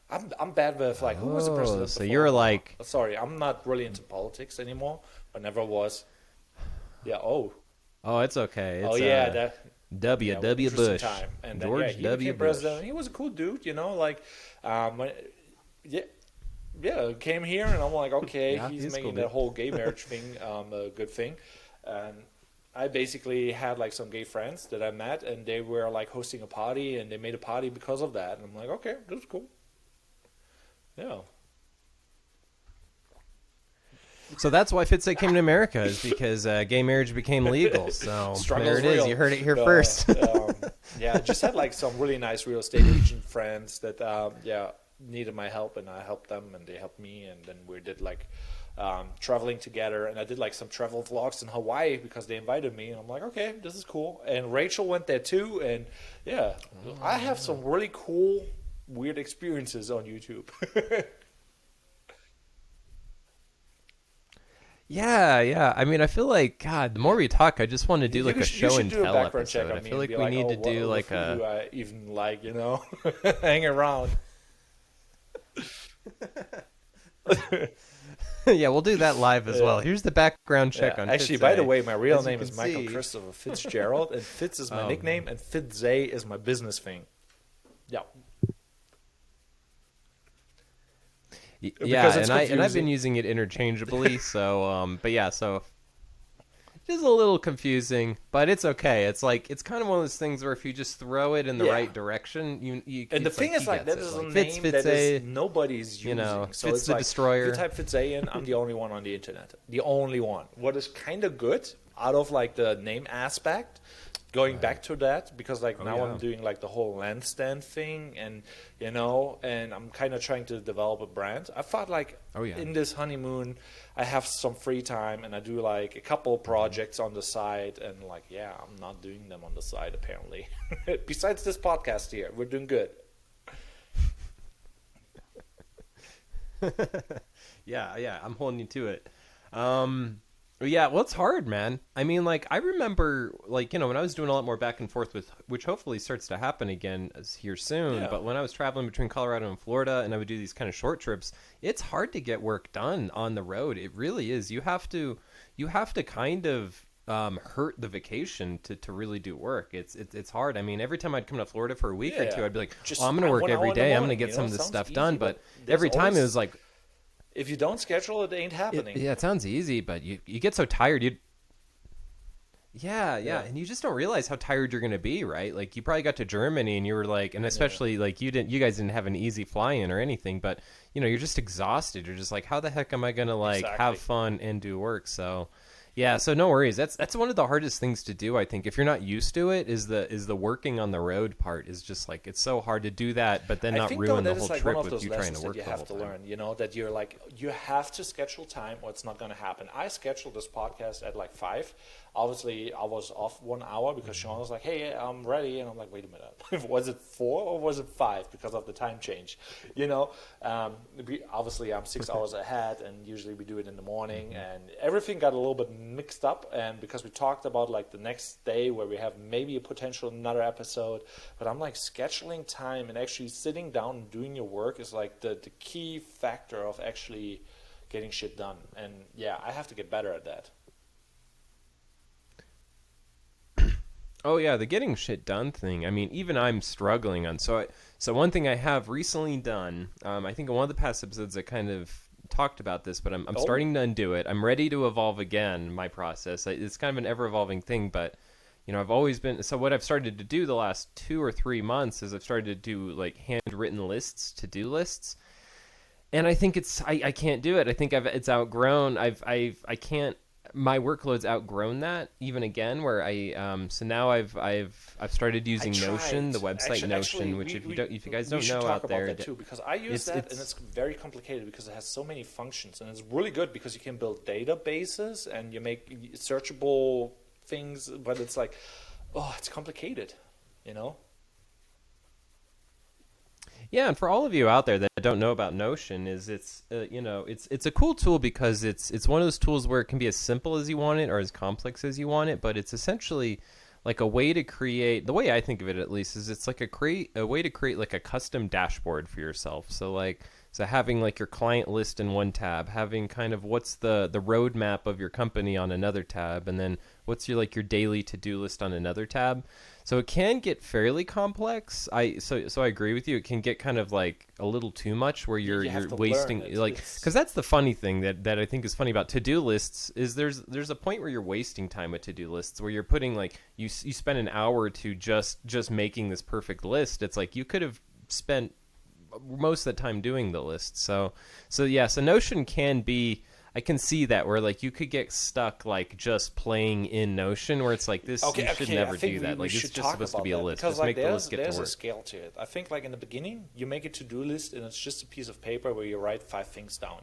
I'm bad with like who was the Oh, president so before you're Obama? like, Sorry, I'm not really into politics anymore. I never was. Yeah. Oh. oh, it's okay. Oh It's yeah. That. W. Yeah. W. Interesting Bush, time. And then yeah, George he W. became president. Bush. He was a cool dude. Like, when, yeah. Yeah, came here and I'm like, okay, Yeah, he's he's cool, making dude. that whole gay marriage thing a good thing. And I basically had like some gay friends that I met, and they were like hosting a party, and they made a party because of that. And I'm like, okay, this is cool. Yeah, So that's why Fitz came to America is because gay marriage became legal. So there struggle's it is. real. You heard it here first. Yeah, I just had like some really nice real estate agent friends that yeah needed my help, and I helped them, and they helped me, and then we did like traveling together, and I did like some travel vlogs in Hawaii because they invited me, and I'm like, okay, this is cool. And Rachel went there too, and yeah, I have some really cool, weird experiences on YouTube. Yeah, yeah. I mean, I feel like God. The more we talk, I just want to do like a You show should and do a tell background check episode. I on me feel and be like we like, need oh, to do with like who do a. I even like, hang around. Yeah, we'll do that live as well. Here's the background check Yeah. on Actually, Fitz. by the way, my real As you name can is Michael see, Christopher Fitzgerald, and Fitz is my oh, nickname, and Fitze is my business thing. Yeah. yeah, Because it's and I've been confusing. using it interchangeably. So, but yeah, so it is a little confusing, but it's okay. It's like it's kind of one of those things where if you just throw it in the Yeah. right direction, And the it's thing like is, he like, gets that it. is a Like name Fitz that is A, nobody's you know, using. So Fitz it's the like, if you Destroyer. type Fitze in, I'm the only one on the internet. The only one. What is kind of good out of like the name aspect, going back to that, because like now I'm doing like the whole Landstand thing, and and I'm kind of trying to develop a brand. I thought like in this honeymoon, I have some free time and I do like a couple projects on the side, and like I'm not doing them on the side apparently. Besides this podcast here, we're doing good. Yeah, I'm holding you to it. Yeah, well, it's hard, man. I mean, like, I remember, like, when I was doing a lot more back and forth with, which hopefully starts to happen again here soon, Yeah. but when I was traveling between Colorado and Florida and I would do these kind of short trips, it's hard to get work done on the road. It really is. You have to kind of hurt the vacation to really do work. It's hard. I mean, every time I'd come to Florida for a week or two, I'd be like, Just I'm going to work 1 hour every in the day. I'm going to morning, get some of it this sounds stuff easy, done. But there's every time it always- was like, if you don't schedule it, ain't happening. yeah, it sounds easy, but you get so tired. Yeah, and you just don't realize how tired you're going to be, right? Like you probably got to Germany and you were like, and especially like you guys didn't have an easy fly-in or anything, but you're just exhausted. You're just like, how the heck am I going to like have fun and do work? So, yeah, so no worries. That's one of the hardest things to do, I think. If you're not used to it, is the working on the road part is just like it's so hard to do that, but then I not think, ruin though, the that whole is like trip one of with those you trying lessons to work that you the have whole to time. learn. That you're like you have to schedule time, or it's not going to happen. I scheduled this podcast at like 5. Obviously, I was off 1 hour because Sean was like, "Hey, I'm ready," and I'm like, "Wait a minute, was it 4 or was it 5?" Because of the time change, Obviously, I'm 6 hours ahead, and usually we do it in the morning, and everything got a little bit mixed up. And because we talked about like the next day where we have maybe a potential another episode, but I'm like scheduling time and actually sitting down and doing your work is like the key factor of actually getting shit done. And I have to get better at that. Oh yeah, the getting shit done thing. I mean, even I'm struggling on. So one thing I have recently done, I think in one of the past episodes I kind of talked about this, but I'm starting to undo it. I'm ready to evolve again. My process. It's kind of an ever evolving thing, but I've always been. So what I've started to do the last 2 or 3 months is I've started to do like handwritten lists, to-do lists, and I think I can't do it. I think it's outgrown. I can't. My workload's outgrown that even again where so now I've started using Notion, the website Notion, which if you guys don't know out there, that too, because I use that and it's very complicated because it has so many functions, and it's really good because you can build databases and you make searchable things, but it's like, it's complicated, Yeah, and for all of you out there that don't know about Notion, it's a cool tool because it's one of those tools where it can be as simple as you want it or as complex as you want it, but it's essentially like a way to create. The way I think of it, at least, is it's like a way to create like a custom dashboard for yourself. So having like your client list in one tab, having kind of what's the roadmap of your company on another tab, and then what's your daily to-do list on another tab. So it can get fairly complex. So I agree with you. It can get kind of like a little too much where you're wasting because that's the funny thing that I think is funny about to-do lists is there's a point where you're wasting time with to-do lists where you're putting like you spend an hour or two just making this perfect list. It's like you could have spent most of the time doing the list. So Notion can be, I can see that where like you could get stuck like just playing in Notion where it's like this you should never do that. Like it's just supposed to be a list. Because just like make the list get to there's work. a scale to it. I think like in the beginning you make a to-do list and it's just a piece of paper where you write 5 things down,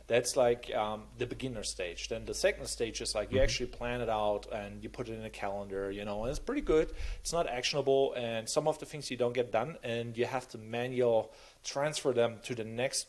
That's like the beginner stage. Then the second stage is like you actually plan it out and you put it in a calendar, and it's pretty good. It's not actionable, and some of the things you don't get done and you have to manual transfer them to the next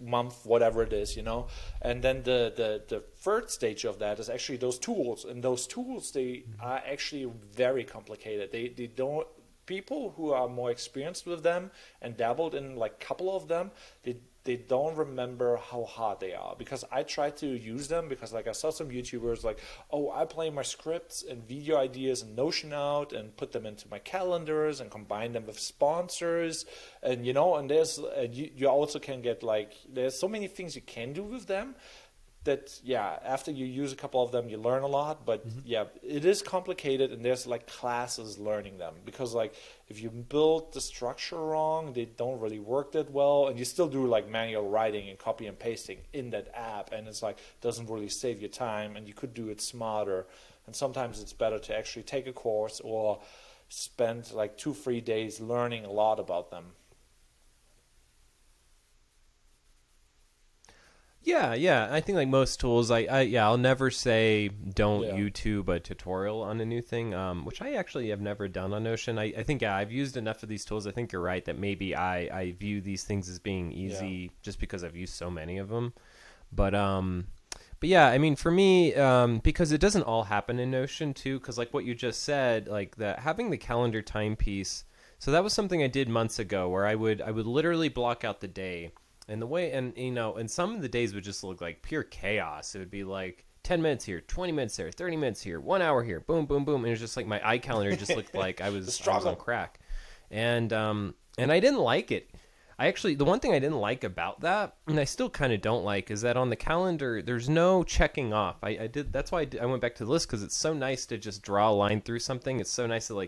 month, whatever it is, and then the third stage of that is actually those tools, and those tools, they are actually very complicated. They don't, people who are more experienced with them and dabbled in like a couple of them, they they don't remember how hard they are. Because I try to use them because like I saw some YouTubers like, oh, I play my scripts and video ideas and Notion out and put them into my calendars and combine them with sponsors. And, and there's, you also can get like, there's so many things you can do with them that, yeah, after you use a couple of them, you learn a lot. But yeah, it is complicated, and there's like classes learning them because like if you build the structure wrong, they don't really work that well, and you still do like manual writing and copy and pasting in that app, and it's like doesn't really save your time, and you could do it smarter. And sometimes it's better to actually take a course or spend like 2-3 days learning a lot about them. Yeah. I think like most tools, I'll never say don't YouTube a tutorial on a new thing, which I actually have never done on Notion. I think I've used enough of these tools. I think you're right that maybe I view these things as being easy just because I've used so many of them. But yeah, I mean, for me, because it doesn't all happen in Notion too, because like what you just said, like having the calendar timepiece. So that was something I did months ago, where I would literally block out the day. And the way, and some of the days would just look like pure chaos. It would be like 10 minutes here, 20 minutes there, 30 minutes here, 1 hour here, boom, boom, boom. And it was just like my iCalendar just looked like I was on crack. And I didn't like it. The one thing I didn't like about that, and I still kind of don't like, is that on the calendar, there's no checking off. That's why I went back to the list, because it's so nice to just draw a line through something. It's so nice to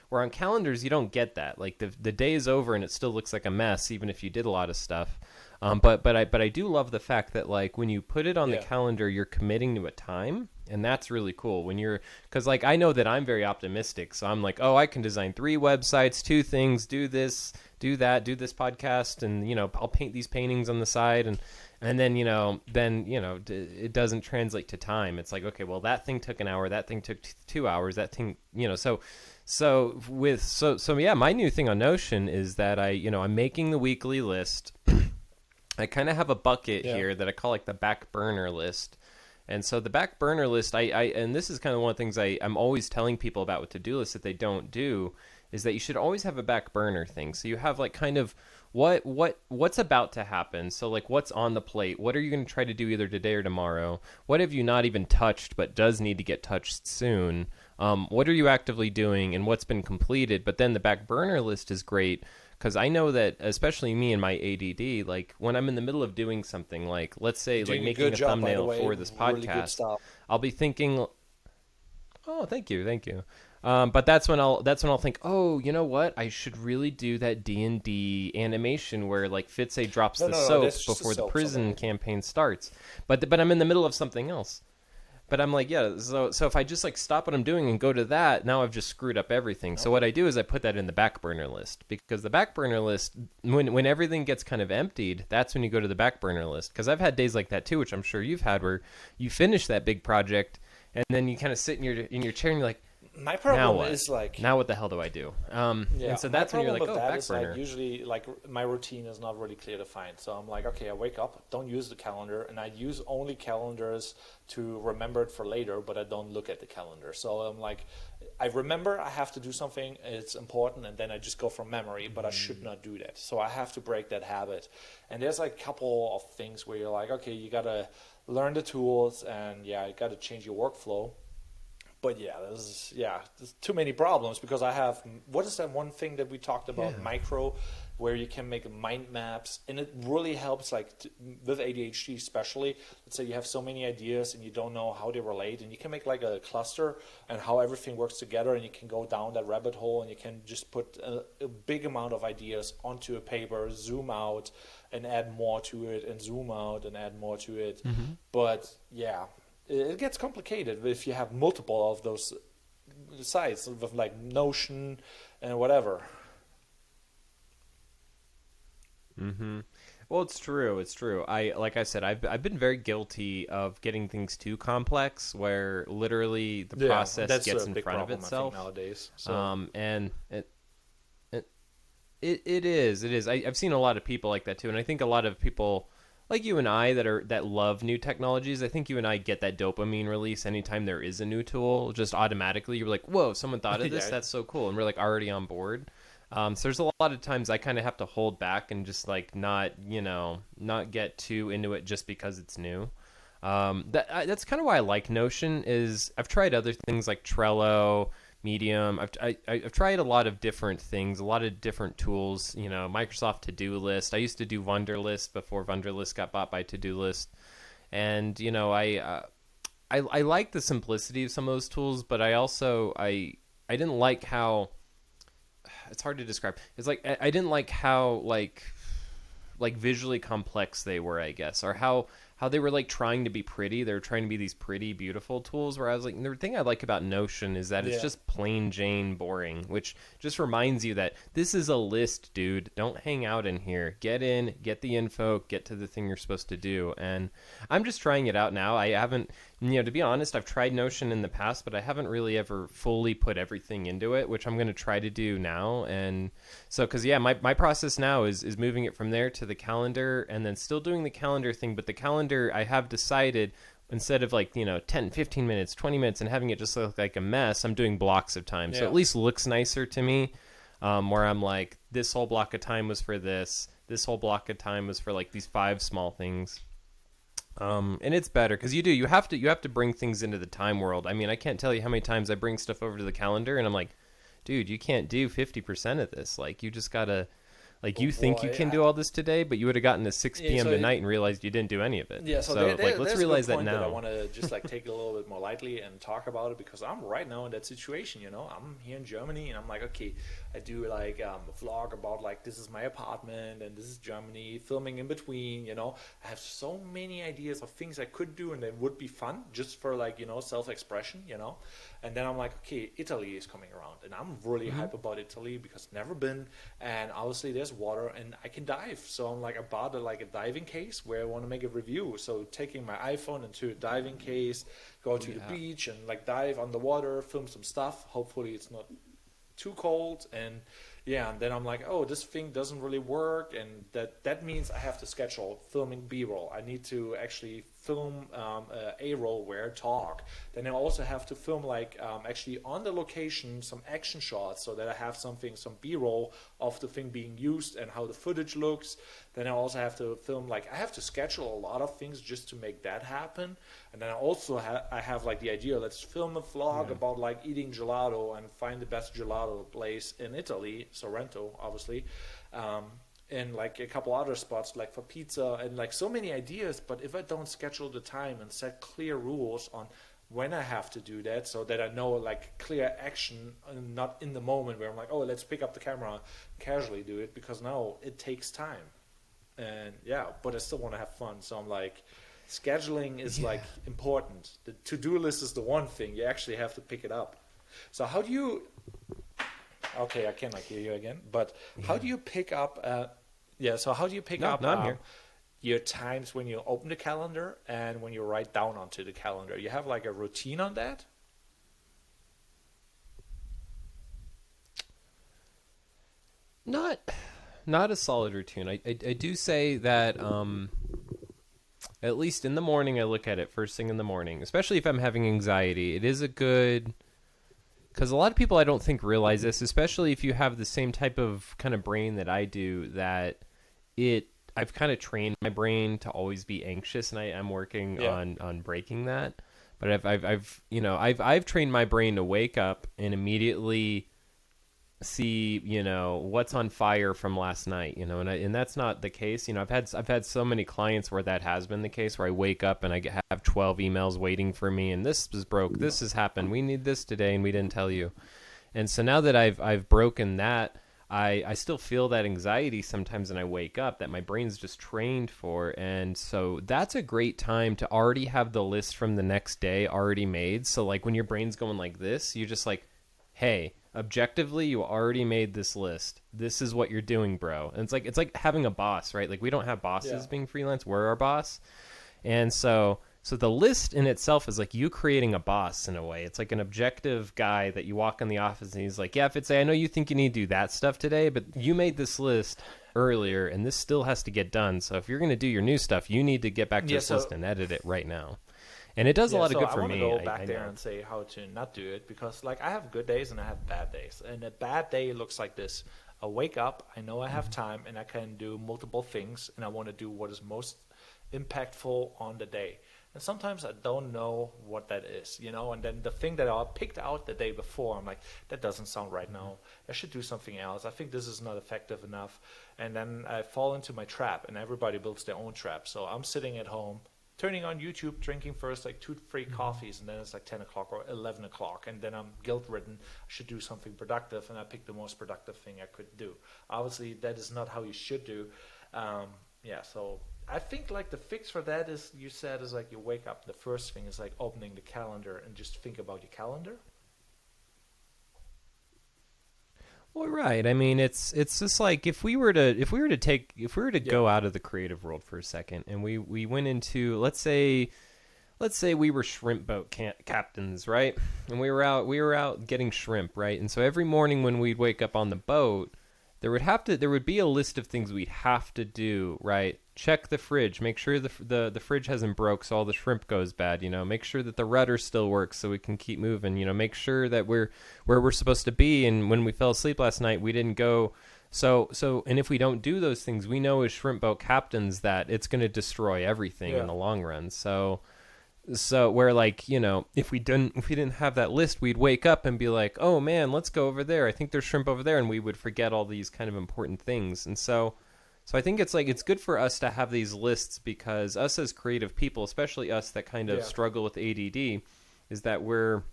where on calendars, you don't get that. Like the day is over and it still looks like a mess, even if you did a lot of stuff. But I do love the fact that like when you put it on the calendar, you're committing to a time. And that's really cool because like I know that I'm very optimistic. So I'm like, oh, I can design 3 websites, 2 things, do this, do that, do this podcast. And, I'll paint these paintings on the side. And then, it doesn't translate to time. It's like, okay, well, that thing took an hour. That thing took 2 hours. That thing, so yeah, my new thing on Notion is that I'm making the weekly list. I kind of have a bucket here that I call like the back burner list. And so the back burner list, and this is kind of one of the things I'm always telling people about with to-do lists that they don't do, is that you should always have a back burner thing. So you have like kind of what's about to happen. So like what's on the plate? What are you going to try to do either today or tomorrow? What have you not even touched but does need to get touched soon? What are you actively doing, and what's been completed? But then the back burner list is great, because I know that, especially me and my ADD, like when I'm in the middle of doing something, like let's say like making a thumbnail for this podcast, really I'll be thinking, oh, thank you. But that's when I'll think, oh, you know what? I should really do that D&D animation where like Fitz drops the soap before the prison campaign starts. But I'm in the middle of something else. But I'm like, yeah, so if I just like stop what I'm doing and go to that, now I've just screwed up everything. So what I do is I put that in the back burner list, because the back burner list, when everything gets kind of emptied, that's when you go to the back burner list. Because I've had days like that too, which I'm sure you've had, where you finish that big project and then you kind of sit in your chair and you're like, my problem is like, now what the hell do I do? And so that's when you're like, oh, back burner. Like usually like my routine is not really clear defined. So I'm like, okay, I wake up, don't use the calendar, and I use only calendars to remember it for later, but I don't look at the calendar. So I'm like, I remember I have to do something, it's important, and then I just go from memory, but I should not do that. So I have to break that habit. And there's like a couple of things where you're like, okay, you got to learn the tools, and you got to change your workflow. But there's too many problems, because I have, what is that one thing that we talked about, micro, where you can make mind maps, and it really helps like with ADHD especially. Let's say you have so many ideas and you don't know how they relate, and you can make like a cluster and how everything works together, and you can go down that rabbit hole, and you can just put a big amount of ideas onto a paper, zoom out and add more to it, and zoom out and add more to it. But it gets complicated if you have multiple of those sites with like Notion and whatever. Well, it's true. Like I said, I've been very guilty of getting things too complex, where literally the process gets in front of itself nowadays. So. And it is. I've seen a lot of people like that too, and I think a lot of people like you and I that love new technologies. I think you and I get that dopamine release anytime there is a new tool. Just automatically, you're like, whoa, someone thought of this. That's so cool, and we're like already on board. So there's a lot of times I kind of have to hold back and just like not, not get too into it just because it's new. That's kind of why I like Notion. Is I've tried other things like Trello, Medium. I've tried a lot of different things, a lot of different tools. Microsoft To Do List. I used to do Wunderlist before Wunderlist got bought by To Do List, and I like the simplicity of some of those tools, but I didn't like how it's hard to describe. It's like I didn't like how like visually complex they were, I guess, or how they were like trying to be pretty. They were trying to be these pretty, beautiful tools. Where I was like, the thing I like about Notion is that it's just plain Jane boring, which just reminds you that this is a list, dude. Don't hang out in here. Get in, get the info, get to the thing you're supposed to do. And I'm just trying it out now. I haven't, to be honest, I've tried Notion in the past, but I haven't really ever fully put everything into it, which I'm going to try to do now. And so, because my process now is moving it from there to the calendar, and then still doing the calendar thing, but the calendar I have decided, instead of 10, 15 minutes, 20 minutes and having it just look like a mess, I'm doing blocks of time. So at least looks nicer to me, where I'm like, this whole block of time was for this whole block of time was for like these 5 small things. And it's better because you have to bring things into the time world. I mean, I can't tell you how many times I bring stuff over to the calendar and I'm like, dude, you can't do 50% of this. Like, you just gotta, like, you think you can do all this today, but you would have gotten to 6 p.m. tonight and realized you didn't do any of it. Yeah, so let's realize that now. I want to just take it a little bit more lightly and talk about it, because I'm right now in that situation. I'm here in Germany and I'm like, okay, I do a vlog about this is my apartment and this is Germany, filming in between. I have so many ideas of things I could do and that would be fun just for self-expression. And then I'm like, okay, Italy is coming around and I'm really hype about Italy because I've never been, and obviously there's water and I can dive. So I'm like, I bought a diving case where I want to make a review. So taking my iPhone into a diving case, go to the beach and dive on the water, film some stuff. Hopefully it's not too cold. And then I'm like, oh, this thing doesn't really work, and that means I have to schedule filming B-roll. I need to actually film A-roll where I talk. Then I also have to film actually on the location some action shots so that I have some B-roll of the thing being used and how the footage looks. Then I also have to film I have to schedule a lot of things just to make that happen. And then I also have the idea, let's film a vlog about eating gelato and find the best gelato place in Italy, Sorrento, obviously. And a couple other spots for pizza and so many ideas. But if I don't schedule the time and set clear rules on when I have to do that, so that I know clear action and not in the moment where I'm like, oh, let's pick up the camera, casually do it, because now it takes time. And but I still want to have fun. So I'm like, scheduling is important. The to-do list is the one thing. You actually have to pick it up. So how do you... Okay, I cannot hear you again. But how do you pick up... so how do you pick up your times when you open the calendar and when you write down onto the calendar? You have a routine on that? Not a solid routine. I do say that at least in the morning I look at it first thing in the morning, especially if I'm having anxiety. It is a good... Because a lot of people I don't think realize this, especially if you have the same type of kind of brain that I do, that I've kind of trained my brain to always be anxious, and I'm working on breaking that. But I've trained my brain to wake up and immediately see what's on fire from last night, and that's not the case. I've had so many clients where that has been the case, where I wake up and I have 12 emails waiting for me, and this is broke, this has happened, we need this today and we didn't tell you. And so now that I've broken that, I still feel that anxiety sometimes, and I wake up that my brain's just trained for. And so that's a great time to already have the list from the next day already made. So when your brain's going like this, you're just like, hey, objectively, you already made this list. This is what you're doing, bro. And it's like having a boss, right? We don't have bosses being freelance. We're our boss. And so the list in itself is you creating a boss in a way. It's like an objective guy that you walk in the office and he's like, yeah, Fitz, I know you think you need to do that stuff today, but you made this list earlier and this still has to get done. So if you're going to do your new stuff, you need to get back to this list and edit it right now. And it does a lot of good for me. I want to go back there and say how to not do it, because I have good days and I have bad days. And a bad day looks like this. I wake up, I know I have time, and I can do multiple things, and I want to do what is most impactful on the day. And sometimes I don't know what that is, and then the thing that I picked out the day before, I'm like, that doesn't sound right now. I should do something else. I think this is not effective enough. And then I fall into my trap, and everybody builds their own trap. So I'm sitting at home, turning on YouTube, drinking first like 2 free coffees, and then it's like 10 o'clock or 11 o'clock, and then I'm guilt-ridden. I should do something productive, and I pick the most productive thing I could do. Obviously, that is not how you should do. So I think like the fix for that is, you said, is like you wake up, the first thing is like opening the calendar and just think about your calendar. Well, right. I mean, it's just like if we were to go out of the creative world for a second, and we went into, let's say we were shrimp boat captains, right? And we were out getting shrimp, right? And so every morning when we'd wake up on the boat, there would be a list of things we'd have to do, right? Check the fridge, make sure the fridge hasn't broke so all the shrimp goes bad, make sure that the rudder still works so we can keep moving, make sure that we're where we're supposed to be, and when we fell asleep last night we didn't go. So and if we don't do those things, we know as shrimp boat captains that it's going to destroy everything in the long run. So where like, if we didn't have that list, we'd wake up and be like, oh man, let's go over there, I think there's shrimp over there, and we would forget all these kind of important things. And so I think it's like, it's good for us to have these lists, because us as creative people, especially us that kind of struggle with ADD, is that we're,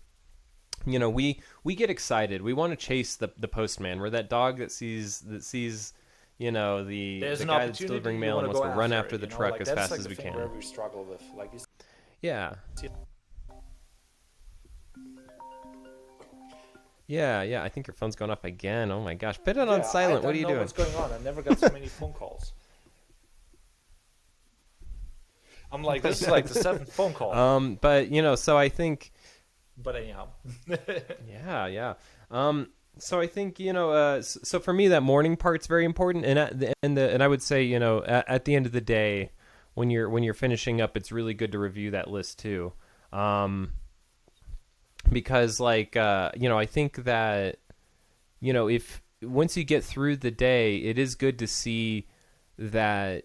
we get excited, we want to chase the postman. We're that dog that sees the guy that's delivering mail and wants to run after the truck like, as fast like as we can. Where we struggle with, like, Yeah. Yeah, I think your phone's going off again. Oh my gosh. Put it on silent. What are you doing? What's going on? I never got so many phone calls. I'm like, this is like the 7th phone call. But so I think. But anyhow. Yeah. So I think so for me that morning part's very important, and I would say at the end of the day, when you're finishing up, it's really good to review that list too. Because like I think that if once you get through the day, it is good to see that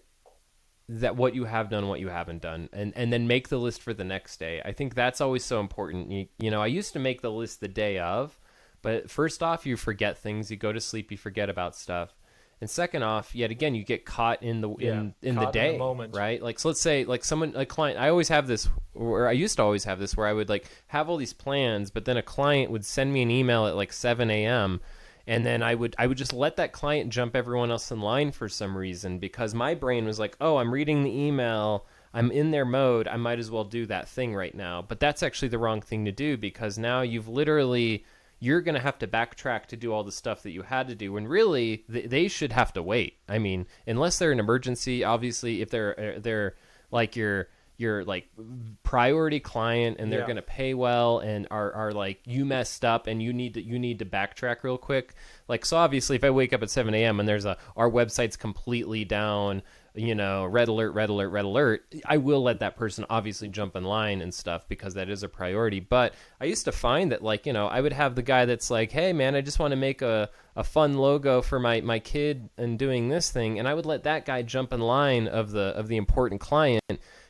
what you have done, what you haven't done, and then make the list for the next day. I think that's always so important. I used to make the list the day of, but first off, you forget things, you go to sleep, you forget about stuff. And second off, yet again, you get caught in the day, in the moment, right? Like, so let's say, like a client. I always have this, or I used to always have this, where I would like have all these plans, but then a client would send me an email at like 7 a.m. and then I would just let that client jump everyone else in line for some reason, because my brain was like, oh, I'm reading the email, I'm in their mode, I might as well do that thing right now. But that's actually the wrong thing to do, because now you're going to have to backtrack to do all the stuff that you had to do, when really they should have to wait. I mean, unless they're an emergency, obviously, if they're like your like priority client and they're going to pay well and are like, you messed up and you need to backtrack real quick. Like, so obviously if I wake up at 7 a.m. and our website's completely down, red alert, I will let that person obviously jump in line and stuff, because that is a priority. But I used to find that, like, I would have the guy that's like, hey man, I just want to make a fun logo for my kid and doing this thing, and I would let that guy jump in line of the important client,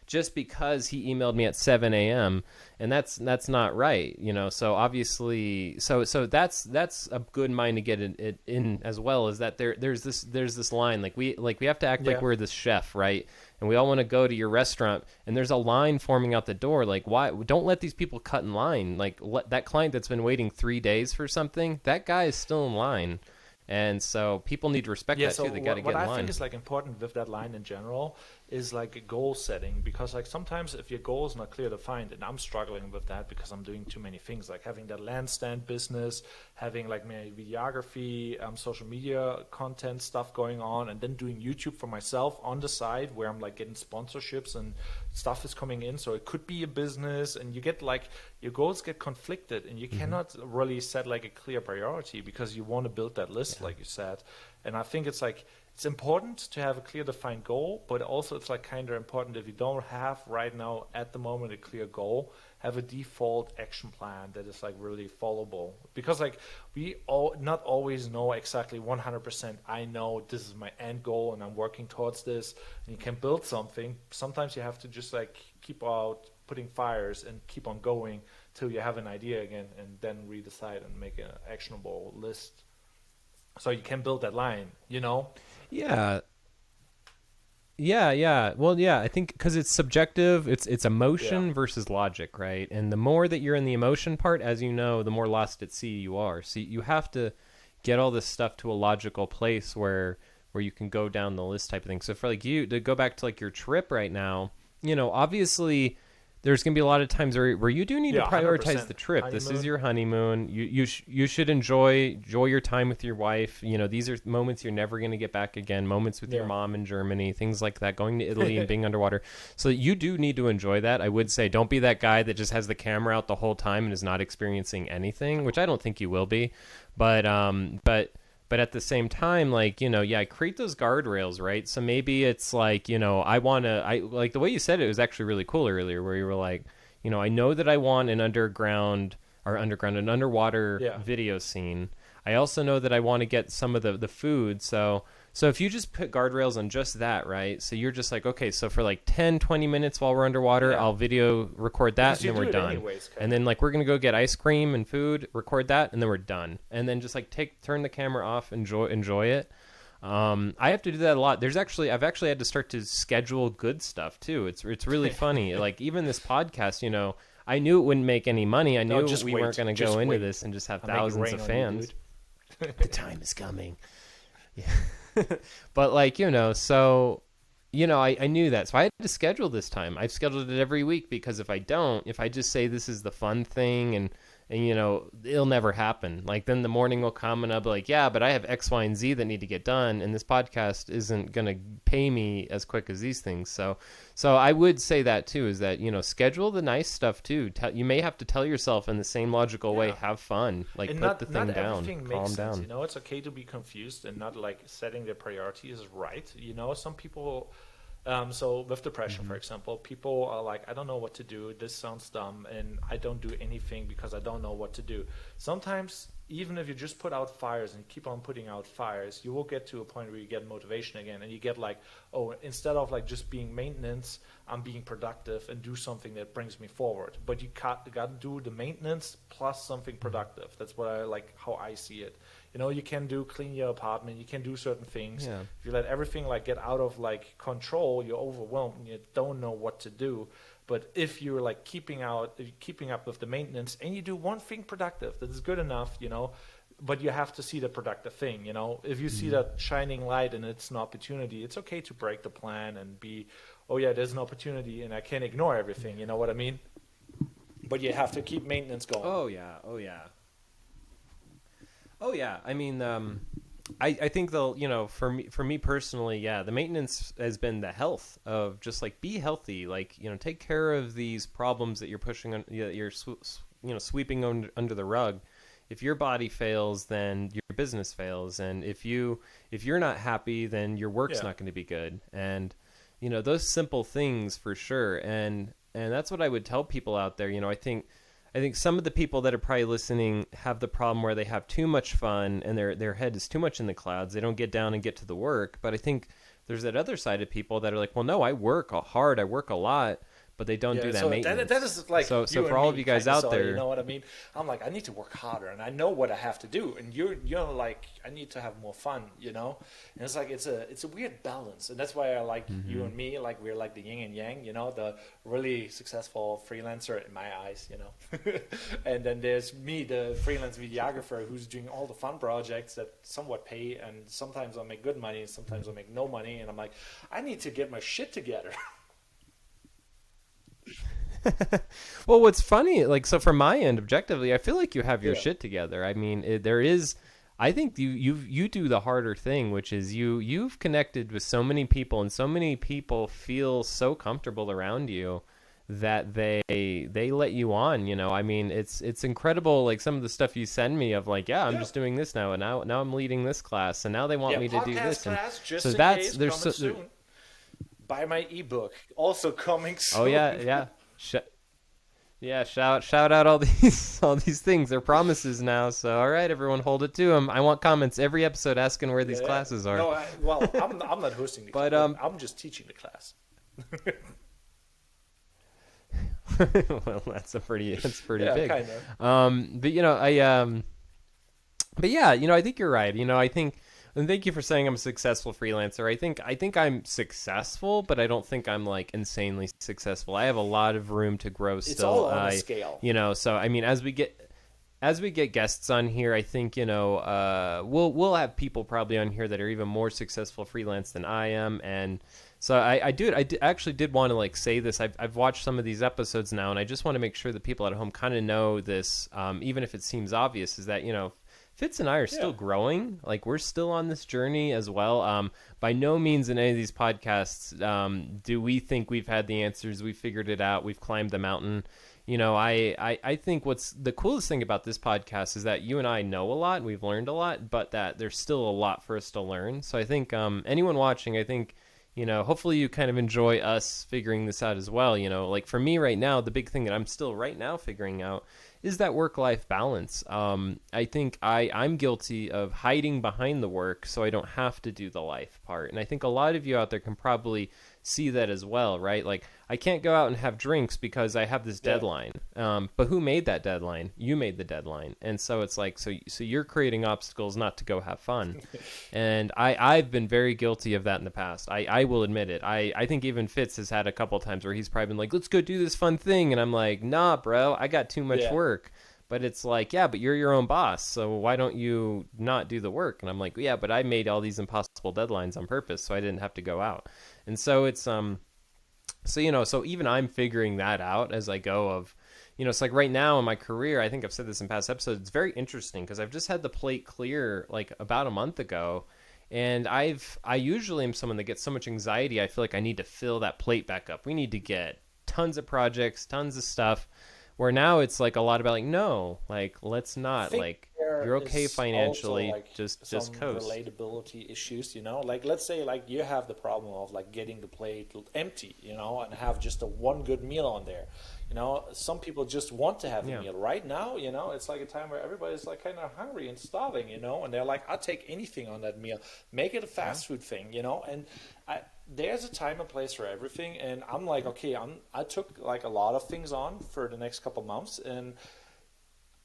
just because he emailed me at 7 a.m. and that's not right, So obviously, so that's a good mind to get it in as well, is that there's this line, like we have to act like we're this chef, right? And we all want to go to your restaurant, and there's a line forming out the door. Like, why don't let these people cut in line? Like, let that client that's been waiting 3 days for something, that guy is still in line. And so people need to respect that too. They got to get in line. What I think is like important with that line in general is like a goal setting, because like sometimes if your goal is not clear defined, and I'm struggling with that because I'm doing too many things, like having that land stand business, having like my videography, social media content stuff going on, and then doing YouTube for myself on the side where I'm like getting sponsorships and stuff is coming in. So it could be a business, and you get like your goals get conflicted, and you cannot really set like a clear priority because you want to build that list, like you said. And I think it's like it's important to have a clear defined goal, but also it's like kind of important if you don't have right now at the moment a clear goal, have a default action plan that is like really followable. Because like we all not always know exactly 100%. I know this is my end goal and I'm working towards this. And you can build something. Sometimes you have to just like keep out putting fires and keep on going till you have an idea again, and then redecide and make an actionable list. So you can build that line, you know? Yeah. Yeah, yeah. Well, yeah, I think because it's subjective, it's Yeah. emotion versus logic, right? And the more that you're in the emotion part, as you know, the more lost at sea you are. So you have to get all this stuff to a logical place where you can go down the list type of thing. So for like you to go back to like your trip right now, obviously there's going to be a lot of times where you do need to Yeah, prioritize 100%. the trip. This is Honeymoon. your honeymoon. You should enjoy your time with your wife. These are moments you're never going to get back again. Moments with your Yeah. mom in Germany, things like that. Going to Italy and being underwater. So you do need to enjoy that. I would say don't be that guy that just has the camera out the whole time and is not experiencing anything, which I don't think you will be. But at the same time, like, yeah, create those guardrails, right? So maybe it's like, I like the way you said it was actually really cool earlier, where you were like, I know that I want an an underwater Yeah. video scene. I also know that I want to get some of the food. So if you just put guardrails on just that, right? So you're just like, okay, so for like 10, 20 minutes while we're underwater, Yeah. I'll video record that, Because and you then do we're it done. anyways, And kinda. then like we're gonna go get ice cream and food, record that, and then we're done. And then just like turn the camera off, enjoy it. I have to do that a lot. I've actually had to start to schedule good stuff too. It's really funny. Like even this podcast, I knew it wouldn't make any money. I No, knew just we wait. weren't going to Just go into wait. this and just have I'll make it thousands rain of on you, fans. dude. The time is coming. Yeah. But like, so I knew that. So I had to schedule this time. I've scheduled it every week because if I just say this is the fun thing and it'll never happen. Like then the morning will come and I'll be like, yeah, but I have X, Y, and Z that need to get done, and this podcast isn't gonna pay me as quick as these things. So I would say that too, is that schedule the nice stuff too. You may have to tell yourself in the same logical way, Yeah. have fun, like And put the thing not down, everything calm makes sense. down. It's okay to be confused and not like setting their priorities right. Some people. So with depression, for example, people are like, I don't know what to do. This sounds dumb, and I don't do anything because I don't know what to do. Sometimes, even if you just put out fires and keep on putting out fires, you will get to a point where you get motivation again, and you get like, oh, instead of like just being maintenance, I'm being productive and do something that brings me forward. But you got to do the maintenance plus something productive. That's what I like, how I see it. You can clean your apartment, you can do certain things. Yeah. If you let everything like get out of like control, you're overwhelmed and you don't know what to do. But if you're like keeping up with the maintenance and you do one thing productive, that is good enough, but you have to see the productive thing, If you see that shining light and it's an opportunity, it's okay to break the plan and be, oh yeah, there's an opportunity and I can't ignore everything, you know what I mean? But you have to keep maintenance going. Oh yeah. Oh yeah. Oh yeah. I mean, I think they'll, for me personally, yeah, the maintenance has been the health of just like be healthy, like take care of these problems that you're pushing on, you're sweeping under the rug. If your body fails, then your business fails, and if you're not happy, then your work's Yeah. not going to be good. And those simple things for sure. And that's what I would tell people out there. I think some of the people that are probably listening have the problem where they have too much fun and their head is too much in the clouds. They don't get down and get to the work. But I think there's that other side of people that are like, well, no, I work hard, I work a lot, but they don't do that so maintenance. that is like so you for and all me, of you guys kinda, out so, there, you know what I mean? I'm like, I need to work harder, and I know what I have to do, and you're like, I need to have more fun, And it's like it's a weird balance, and that's why I like you and me, like we're like the yin and yang, the really successful freelancer in my eyes, and then there's me, the freelance videographer, who's doing all the fun projects that somewhat pay, and sometimes I'll make good money, sometimes I'll make no money, and I'm like, I need to get my shit together. well, what's funny, like, so from my end, objectively, I feel like you have your Yeah. shit together. I mean, I think you do the harder thing, which is you've connected with so many people, and so many people feel so comfortable around you that they let you on. I mean, it's incredible. Like some of the stuff you send me of like, yeah, I'm Yeah. just doing this now, and now I'm leading this class, and now they want Yeah, me to do podcast this, and class, so just in that's case, there's coming so there, soon. Buy my ebook, also coming oh yeah, soon. yeah. Yeah, shout out all these all these things. They're promises now. So all right, everyone, hold it to them. I want comments every episode asking where these Yeah. classes are. No, well, I'm not hosting the class. But I'm just teaching the class. well, that's pretty Yeah, big. kind of. But but yeah, I think you're right. I think, and thank you for saying I'm a successful freelancer. I think I'm successful, but I don't think I'm like insanely successful. I have a lot of room to grow It's still. all on a scale. So I mean, as we get guests on here, I think we'll have people probably on here that are even more successful freelance than I am, and so actually did want to like say this. I've watched some of these episodes now, and I just want to make sure that people at home kind of know this, even if it seems obvious, is that Fitz and I are still growing. Like we're still on this journey as well. By no means in any of these podcasts do we think we've had the answers. We figured it out. We've climbed the mountain. I think what's the coolest thing about this podcast is that you and I know a lot, and we've learned a lot, but that there's still a lot for us to learn. So I think anyone watching, I think, hopefully you kind of enjoy us figuring this out as well. Like for me right now, the big thing that I'm still right now figuring out is that work-life balance. I think I'm guilty of hiding behind the work so I don't have to do the life part. And I think a lot of you out there can probably see that as well, right? Like I can't go out and have drinks because I have this deadline. But who made that deadline? You made the deadline. And so it's like, so you're creating obstacles not to go have fun. And I've been very guilty of that in the past. I will admit it. I think even Fitz has had a couple times where he's probably been like, let's go do this fun thing. And I'm like, nah, bro, I got too much work. But it's like, yeah, but you're your own boss, so why don't you not do the work? And I'm like, yeah, but I made all these impossible deadlines on purpose, so I didn't have to go out. And so it's so even I'm figuring that out as I go of, it's like right now in my career, I think I've said this in past episodes, it's very interesting because I've just had the plate clear like about a month ago. And I usually am someone that gets so much anxiety, I feel like I need to fill that plate back up. We need to get tons of projects, tons of stuff. Where now it's like a lot about like, no, like let's not, like you're okay financially, like just some coast. relatability issues, like let's say like you have the problem of like getting the plate empty, and have just a one good meal on there. Some people just want to have a meal right now. It's like a time where everybody's like kind of hungry and starving, and they're like, I'll take anything on that meal, make it a fast food thing, and there's a time and place for everything. And I'm like, okay, I took like a lot of things on for the next couple months, and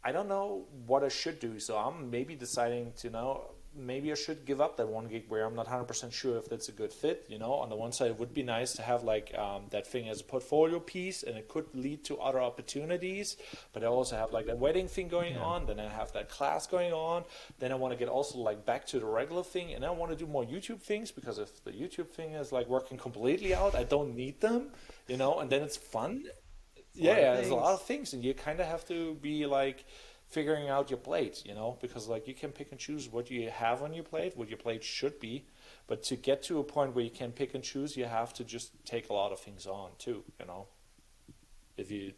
I don't know what I should do. So I'm maybe deciding to maybe I should give up that one gig where I'm not 100% sure if that's a good fit. On the one side, it would be nice to have like that thing as a portfolio piece, and it could lead to other opportunities. But I also have like that wedding thing going on. Then I have that class going on. Then I want to get also like back to the regular thing, and I want to do more YouTube things, because if the YouTube thing is like working completely out, I don't need them. And then it's fun. Yeah, there's a lot of things, and you kind of have to be like figuring out your plate, because like you can pick and choose what you have on your plate, what your plate should be, but to get to a point where you can pick and choose, you have to just take a lot of things on too, if you.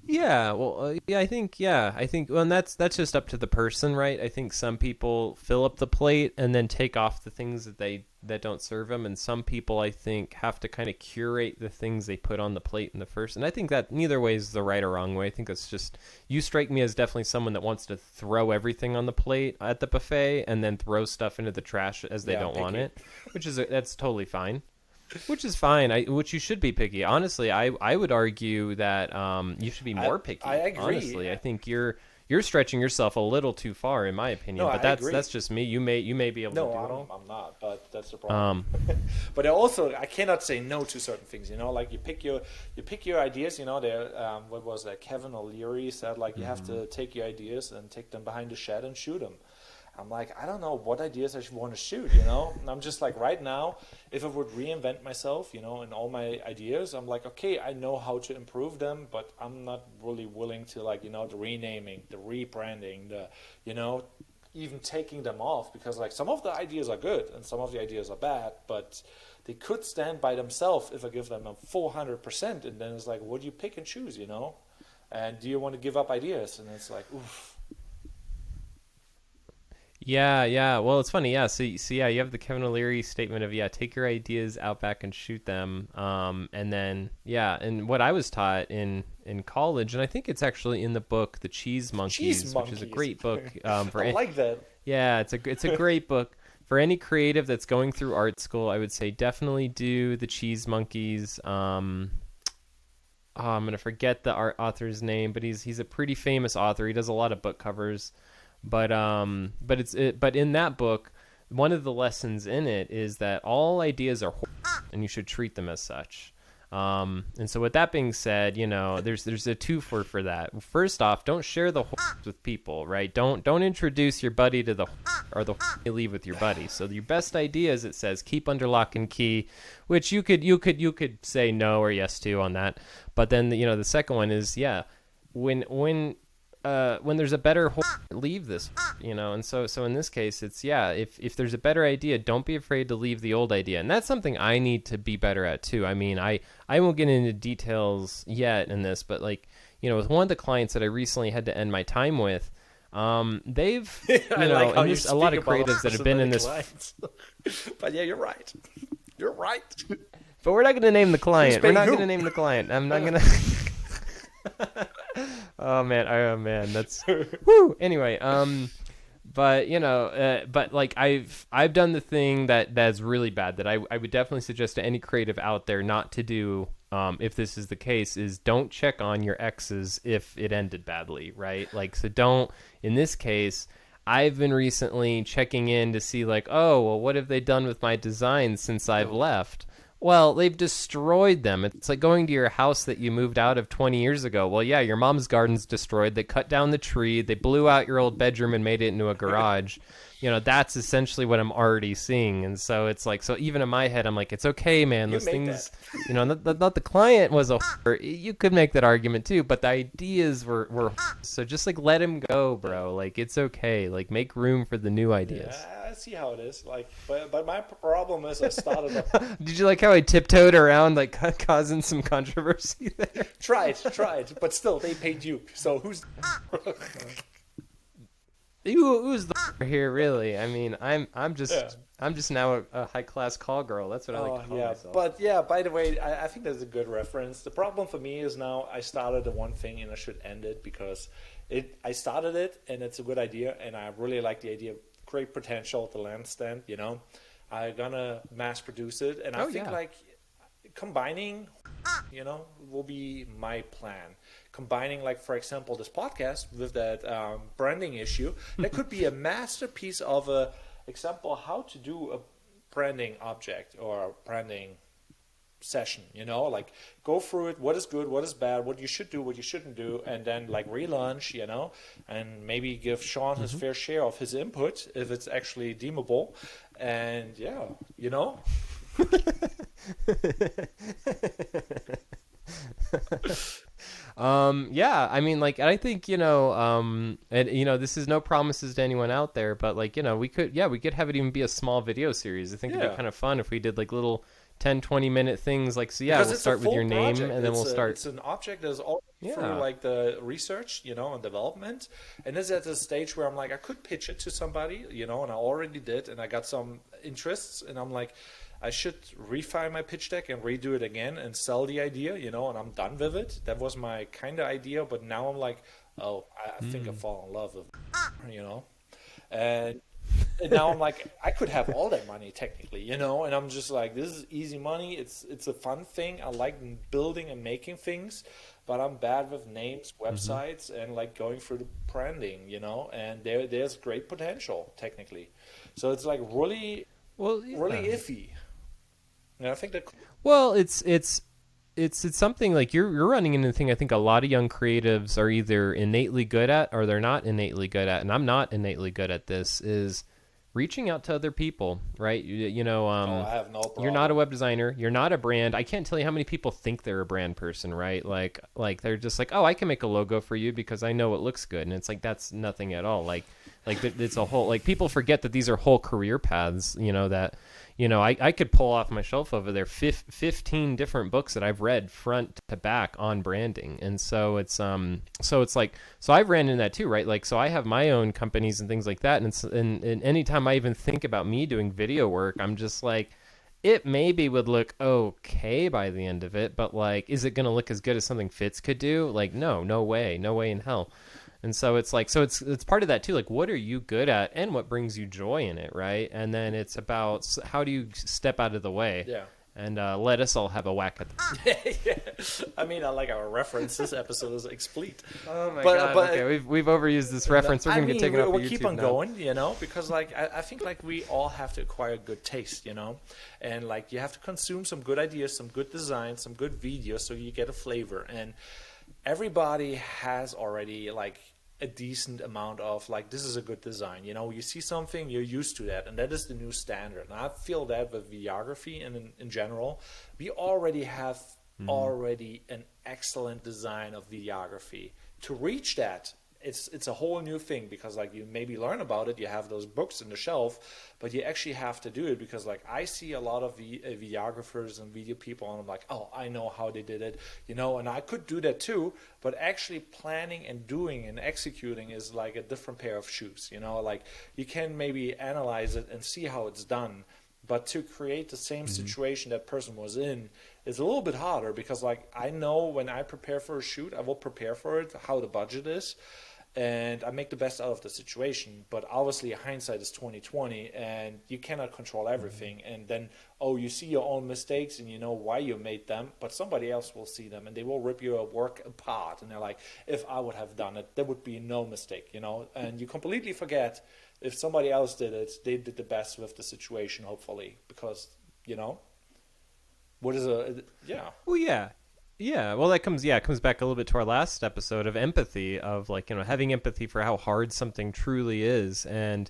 Yeah, well, I think, well, and that's just up to the person, right? I think some people fill up the plate and then take off the things that don't serve them, and some people, I think, have to kind of curate the things they put on the plate in the first. And I think that neither way is the right or wrong way. I think that's just, you strike me as definitely someone that wants to throw everything on the plate at the buffet and then throw stuff into the trash as they don't want it, that's totally fine. Which is fine. Which you should be picky. Honestly, I would argue that you should be more picky. I agree. Honestly, I think you're stretching yourself a little too far, in my opinion. No, but that's just me. You may be able to do it all. I'm not, but that's the problem. But I cannot say no to certain things. Like you pick your ideas. There, what was that? Kevin O'Leary said like you have to take your ideas and take them behind the shed and shoot them. I'm like, I don't know what ideas I should want to shoot, And I'm just like, right now, if I would reinvent myself, in all my ideas, I'm like, okay, I know how to improve them, but I'm not really willing to like, the renaming, the rebranding, even taking them off, because like some of the ideas are good and some of the ideas are bad, but they could stand by themselves if I give them a 400%, and then it's like, what do you pick and choose, and do you want to give up ideas? And it's like, oof. Yeah. Well, it's funny. Yeah. So yeah, you have the Kevin O'Leary statement of, yeah, take your ideas out back and shoot them. And then, yeah. And what I was taught in college, and I think it's actually in the book, The Cheese Monkeys, which is a great book. For I like that. Yeah. It's a great book for any creative that's going through art school. I would say definitely do The Cheese Monkeys. I'm going to forget the author's name, but he's a pretty famous author. He does a lot of book covers. But in that book, one of the lessons in it is that all ideas are and you should treat them as such. And so with that being said, there's a twofer for that. First off, don't share the with people, right? Don't introduce your buddy to the or the you leave with your buddy. So your best ideas, it says, keep under lock and key, which you could say no or yes to on that. But then the second one is, yeah, when there's a better leave this, and so in this case, it's, yeah, if there's a better idea, don't be afraid to leave the old idea. And that's something I need to be better at too. I mean, I won't get into details yet in this, but with one of the clients that I recently had to end my time with, they've, I like and there's a lot of creatives that have been in this. But yeah, you're right. You're right. But we're not going to name the client. We're not going to name the client. I'm not going to. Oh man, that's woo. Anyway, but I've done the thing that's really bad that I would definitely suggest to any creative out there not to do. If this is the case, is don't check on your exes if it ended badly, right? So don't. In this case, I've been recently checking in to see oh, well, what have they done with my designs since I've left? Well, they've destroyed them. It's like going to your house that you moved out of 20 years ago. Well, yeah, your mom's garden's destroyed. They cut down the tree. They blew out your old bedroom and made it into a garage. That's essentially what I'm already seeing. And so it's so even in my head, I'm like, it's okay, man. Those things, not the client was a you could make that argument too, but the ideas were so just let him go, bro. It's okay. Make room for the new ideas. Yeah, I see how it is. But my problem is I started Did you like how I tiptoed around, causing some controversy there? Tried, but still, they paid you. So who's... Who's the here, really? I mean, I'm just now a high class call girl. That's what I like to call myself. But yeah, by the way, I think that's a good reference. The problem for me is now I started the one thing and I should end it because I started it and it's a good idea and I really like the idea. Great potential, the land stand. I'm gonna mass produce it, and I think combining, will be my plan. Combining, for example, this podcast with that branding issue, that could be a masterpiece of a example how to do a branding object or a branding session. Go through it, what is good, what is bad, what you should do, what you shouldn't do, and then relaunch, and maybe give Sean his fair share of his input if it's actually deemable, and Yeah, I mean, I think, and this is no promises to anyone out there, but we could have it even be a small video series. I think it'd be kind of fun if we did little 10-20 minute things we'll start with your name project. And then we'll start. It's an object that's all through the research, and development, and it's at the stage where I'm I could pitch it to somebody, and I already did, and I got some interests, and I'm I should refine my pitch deck and redo it again and sell the idea, and I'm done with it. That was my kind of idea, but now I'm I think I fall in love with, and now I'm I could have all that money technically, and I'm just this is easy money. It's a fun thing. I like building and making things, but I'm bad with names, websites, and going through the branding, and there's great potential technically. So it's really iffy. And I think that. Well, it's something you're running into the thing I think a lot of young creatives are either innately good at or they're not innately good at, and I'm not innately good at this, is reaching out to other people, right? I have no problem. You're not a web designer. You're not a brand. I can't tell you how many people think they're a brand person, right? They're just oh, I can make a logo for you because I know it looks good. And it's that's nothing at all. Like it's a whole, like people forget that these are whole career paths, that, I could pull off my shelf over there 15 different books that I've read front to back on branding. And so it's like, so I've ran in that too, right? Like, so I have my own companies and things like that. And anytime I even think about me doing video work, I'm just like, it maybe would look okay by the end of it, but like, is it going to look as good as something Fitz could do? Like, no way in hell. And so it's like, so it's part of that too. Like, what are you good at and what brings you joy in it, right? And then it's about how do you step out of the way? Yeah. And let us all have a whack at the Yeah. I mean, I like our reference. This episode is explete. Oh my god! Okay, we've overused this reference. We're gonna get taken off of YouTube. We'll keep on now. going, because like I think like we all have to acquire good taste, and like you have to consume some good ideas, some good design, some good videos, so you get a flavor. And everybody has already like a decent amount of like, this is a good design. You see something, you're used to that, and that is the new standard. And I feel that with videography and in general, we already have already an excellent design of videography. To reach that, it's a whole new thing, because like you maybe learn about it, you have those books in the shelf, but you actually have to do it, because like I see a lot of videographers and video people, and I'm like, oh, I know how they did it, and I could do that too, but actually planning and doing and executing is like a different pair of shoes. Like you can maybe analyze it and see how it's done, but to create the same situation that person was in is a little bit harder, because like I know when I prepare for a shoot, I will prepare for it, how the budget is, and I make the best out of the situation. But obviously hindsight is 20/20, and you cannot control everything. And then, you see your own mistakes and you know why you made them, but somebody else will see them and they will rip your work apart. And they're like, if I would have done it, there would be no mistake, and you completely forget if somebody else did it, they did the best with the situation, hopefully, because, what is yeah. Well, yeah. Yeah, well, it comes back a little bit to our last episode of empathy, of like, having empathy for how hard something truly is, and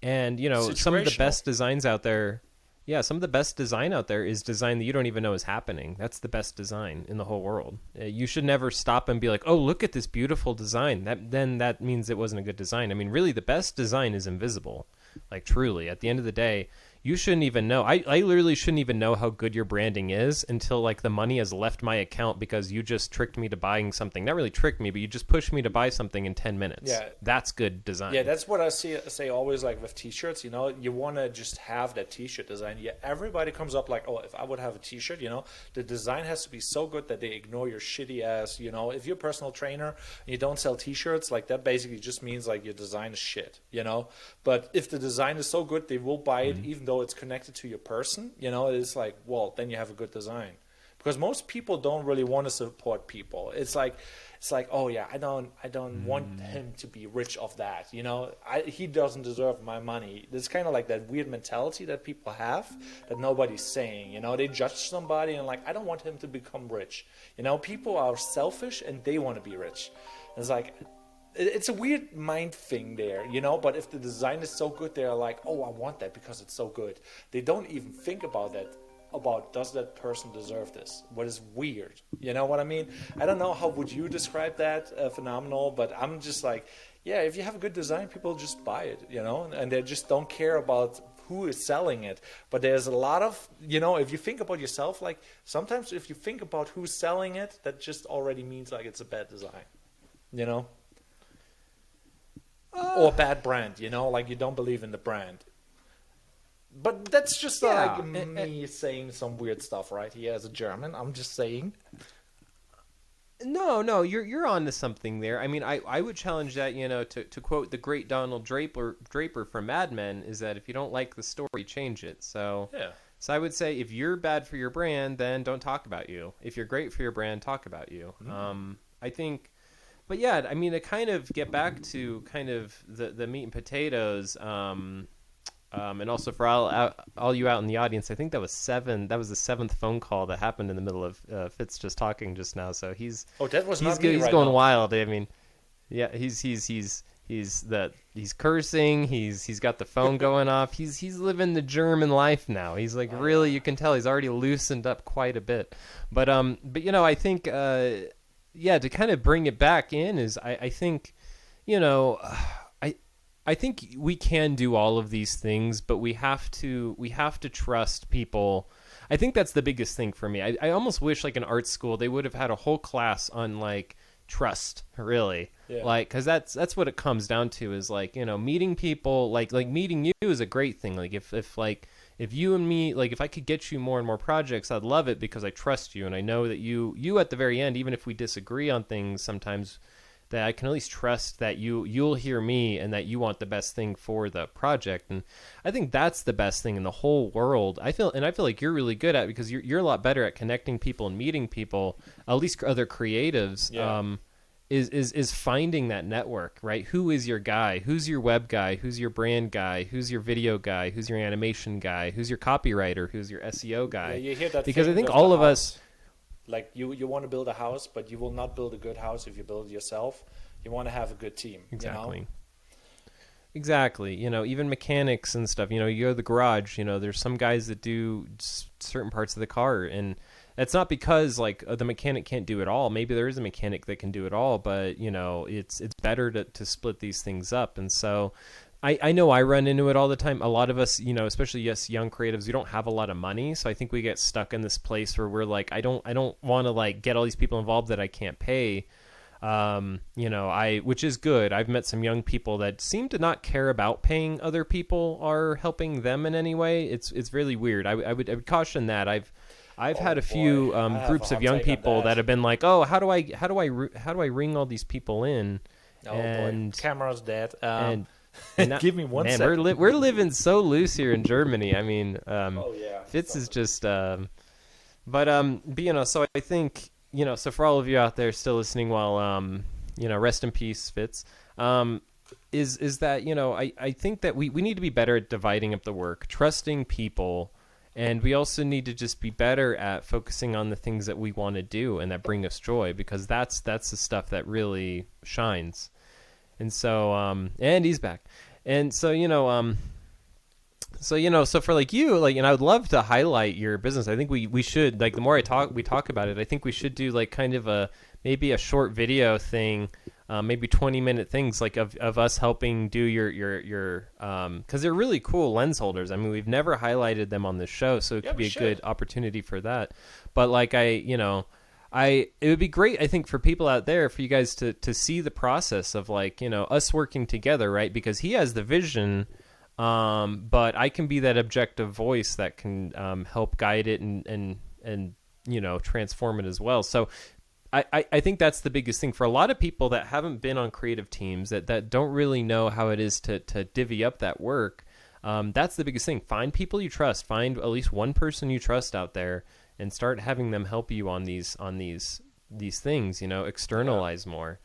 some of the best designs out there. Yeah, some of the best design out there is design that you don't even know is happening. That's the best design in the whole world. You should never stop and be like, oh, look at this beautiful design. That means it wasn't a good design. I mean, really, the best design is invisible. Like, truly, at the end of the day, you shouldn't even know. I literally shouldn't even know how good your branding is until like the money has left my account, because you just tricked me to buying something. Not really tricked me, but you just pushed me to buy something in 10 minutes. Yeah. That's good design. Yeah, that's what I say always, like with t-shirts, you want to just have that t-shirt design. Yeah, everybody comes up like, oh, if I would have a t-shirt, the design has to be so good that they ignore your shitty ass, if you're a personal trainer and you don't sell t-shirts, like that basically just means like your design is shit, But if the design is so good, they will buy it, even though it's connected to your person, it's like, well, then you have a good design. Because most people don't really want to support people. It's like, oh yeah, I don't want him to be rich off that, he doesn't deserve my money. It's kind of like that weird mentality that people have that nobody's saying, they judge somebody and like, I don't want him to become rich. People are selfish and they want to be rich. It's like, it's a weird mind thing there, but if the design is so good, they're like, oh, I want that because it's so good. They don't even think about that, about does that person deserve this? What is weird? You know what I mean? I don't know, how would you describe that phenomenal, but I'm just like, yeah, if you have a good design, people just buy it, and they just don't care about who is selling it. But there's a lot of, if you think about yourself, like sometimes if you think about who's selling it, that just already means like it's a bad design, or a bad brand, like you don't believe in the brand. But that's just like me saying some weird stuff right here as a German. I'm just saying. No, you're on to something there. I mean, I would challenge that, to quote the great Donald Draper from Mad Men, is that if you don't like the story, change it. So yeah. So I would say if you're bad for your brand, then don't talk about you. If you're great for your brand, talk about you. I think. But yeah, I mean, to kind of get back to kind of the meat and potatoes, and also for all you out in the audience, I think that was 7. That was the 7th phone call that happened in the middle of Fitz just talking just now. So he's going wild. I mean, yeah, he's cursing. He's got the phone going off. He's living the German life now. He's like really, you can tell he's already loosened up quite a bit. But I think. Yeah, to kind of bring it back in is I think, I think we can do all of these things, but we have to trust people. I think that's the biggest thing for me. I almost wish like an art school they would have had a whole class on like trust, really. Yeah. Like, because that's what it comes down to, is like, you know, meeting people, like meeting you is a great thing. Like if you and me, like if I could get you more and more projects, I'd love it because I trust you and I know that you at the very end, even if we disagree on things sometimes, that I can at least trust that you'll hear me and that you want the best thing for the project. And I think that's the best thing in the whole world. I feel like you're really good at it, because you're a lot better at connecting people and meeting people, at least other creatives. Yeah. Is finding that network, right? Who is your guy? Who's your web guy? Who's your brand guy? Who's your video guy? Who's your animation guy? Who's your copywriter? Who's your SEO guy? Yeah, you hear that because I thing think with all the of us, house. Like you want to build a house, but you will not build a good house if you build it yourself. You want to have a good team. exactly. You know? Exactly. You know, even mechanics and stuff, you know, you go to the garage, you know, there's some guys that do certain parts of the car, and it's not because like the mechanic can't do it all. Maybe there is a mechanic that can do it all, but you know, it's better to split these things up. And so I know I run into it all the time. A lot of us, you know, especially us young creatives, we don't have a lot of money. So I think we get stuck in this place where we're like, I don't want to like get all these people involved that I can't pay. You know, which is good. I've met some young people that seem to not care about paying other people or helping them in any way. It's really weird. I would caution that. I've had a few groups of young people that have been like, oh, how do I ring all these people in? Oh And boy, camera's dead. and Give me one man, second. we're living so loose here in Germany. I mean, Oh yeah. Fitz is just, but you know, so I think, you know, so for all of you out there still listening, while you know, rest in peace, Fitz. Is that, you know, I think that we need to be better at dividing up the work, trusting people, and we also need to just be better at focusing on the things that we want to do and that bring us joy, because that's the stuff that really shines. And so, and he's back. And so, you know, so for like you, like, and I would love to highlight your business. I think we should, like, the more we talk about it, I think we should do like kind of maybe a short video thing, maybe 20-minute things like of us helping do your because they're really cool lens holders. I mean, we've never highlighted them on this show, so it could be a good opportunity for that. But like, it would be great, I think, for people out there, for you guys to see the process of, like, you know, us working together, right? Because he has the vision, but I can be that objective voice that can help guide it and you know, transform it as well. So I think that's the biggest thing for a lot of people that haven't been on creative teams, that don't really know how it is to divvy up that work. That's the biggest thing. Find people you trust. Find at least one person you trust out there, and start having them help you on these things. You know, externalize more.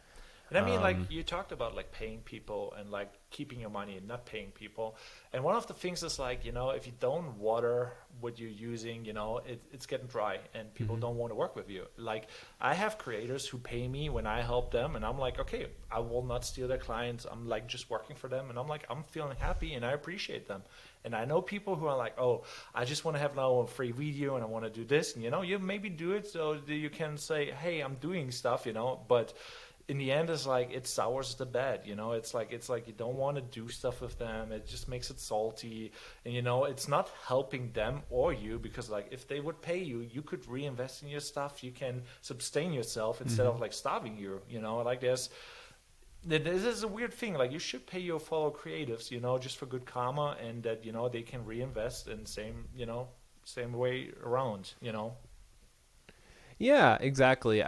And I mean, like, you talked about like paying people and like keeping your money and not paying people. And one of the things is, like, you know, if you don't water what you're using, you know, it's getting dry and people don't want to work with you. Like, I have creators who pay me when I help them, and I'm like, okay, I will not steal their clients. I'm like just working for them, and I'm like, I'm feeling happy and I appreciate them. And I know people who are like, oh, I just want to have now a free video and I want to do this. And, you know, you maybe do it so that you can say, hey, I'm doing stuff, you know, but in the end, it's like, it sours the bed, you know. It's like you don't want to do stuff with them. It just makes it salty, and, you know, it's not helping them or you, because, like, if they would pay you, you could reinvest in your stuff. You can sustain yourself instead of like starving you know. Like, this is a weird thing. Like, you should pay your fellow creatives, you know, just for good karma, and that, you know, they can reinvest in same way around, you know. Yeah, exactly.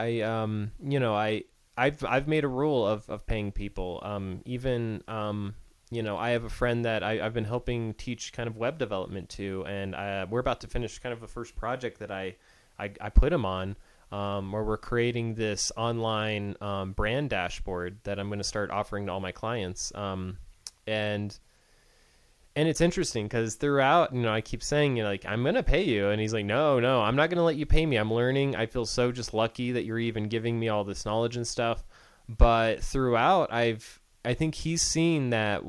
I've made a rule of paying people. Even you know, I have a friend that I've been helping teach kind of web development to, and we're about to finish kind of the first project that I put him on, where we're creating this online brand dashboard that I'm going to start offering to all my clients. And it's interesting because throughout, you know, I keep saying, you know, like, I'm going to pay you. And he's like, no, I'm not going to let you pay me. I'm learning. I feel so just lucky that you're even giving me all this knowledge and stuff. But throughout, I think he's seen that,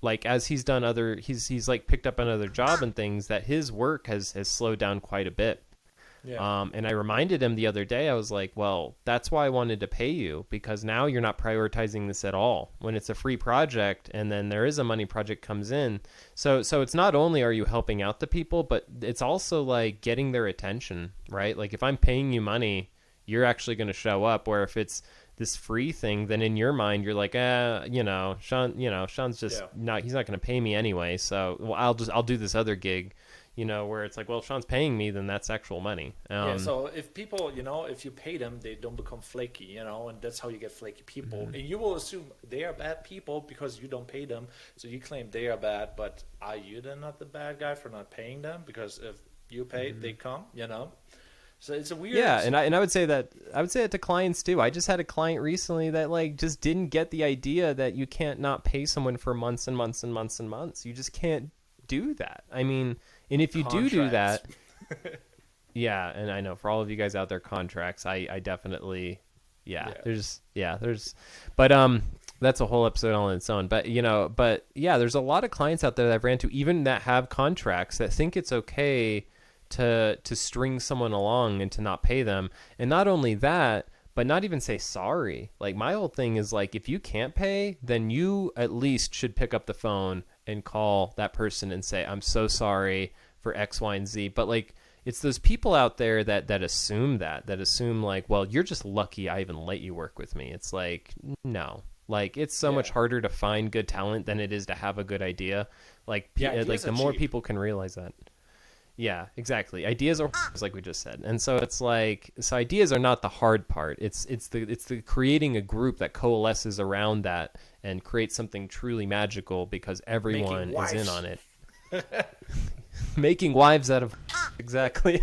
like, as he's done he's like picked up another job and things, that his work has slowed down quite a bit. Yeah. And I reminded him the other day, I was like, well, that's why I wanted to pay you, because now you're not prioritizing this at all when it's a free project and then there is a money project comes in. So it's not only are you helping out the people, but it's also like getting their attention, right? Like if I'm paying you money, you're actually going to show up. Where if it's this free thing, then in your mind you're like, Sean's just he's not going to pay me anyway. So I'll do this other gig. Where it's like, well, if Sean's paying me, then that's actual money. So if people, if you pay them, they don't become flaky, and that's how you get flaky people. Mm-hmm. And you will assume they are bad people because you don't pay them. So you claim they are bad, but are you then not the bad guy for not paying them? Because if you pay, they come, So it's a weird. Yeah, and I would say that to clients too. I just had a client recently that like just didn't get the idea that you can't not pay someone for months and months and months and months. You just can't do that. I mean, and if you do that, yeah, and I know for all of you guys out there, contracts, I definitely, there's, but that's a whole episode on its own. But there's a lot of clients out there that I've ran to, even that have contracts, that think it's okay to string someone along and to not pay them. And not only that, but not even say sorry. Like my whole thing is like, if you can't pay, then you at least should pick up the phone and call that person and say, I'm so sorry for X, Y, and Z. But like, it's those people out there that assume that assume like, well, you're just lucky I even let you work with me. It's like, no, like it's so much harder to find good talent than it is to have a good idea. Like, like the more people can realize that. Yeah, exactly. Ideas are like we just said. And so it's like, so ideas are not the hard part. It's the creating a group that coalesces around that and creates something truly magical because everyone is in on it. Making wives out of exactly.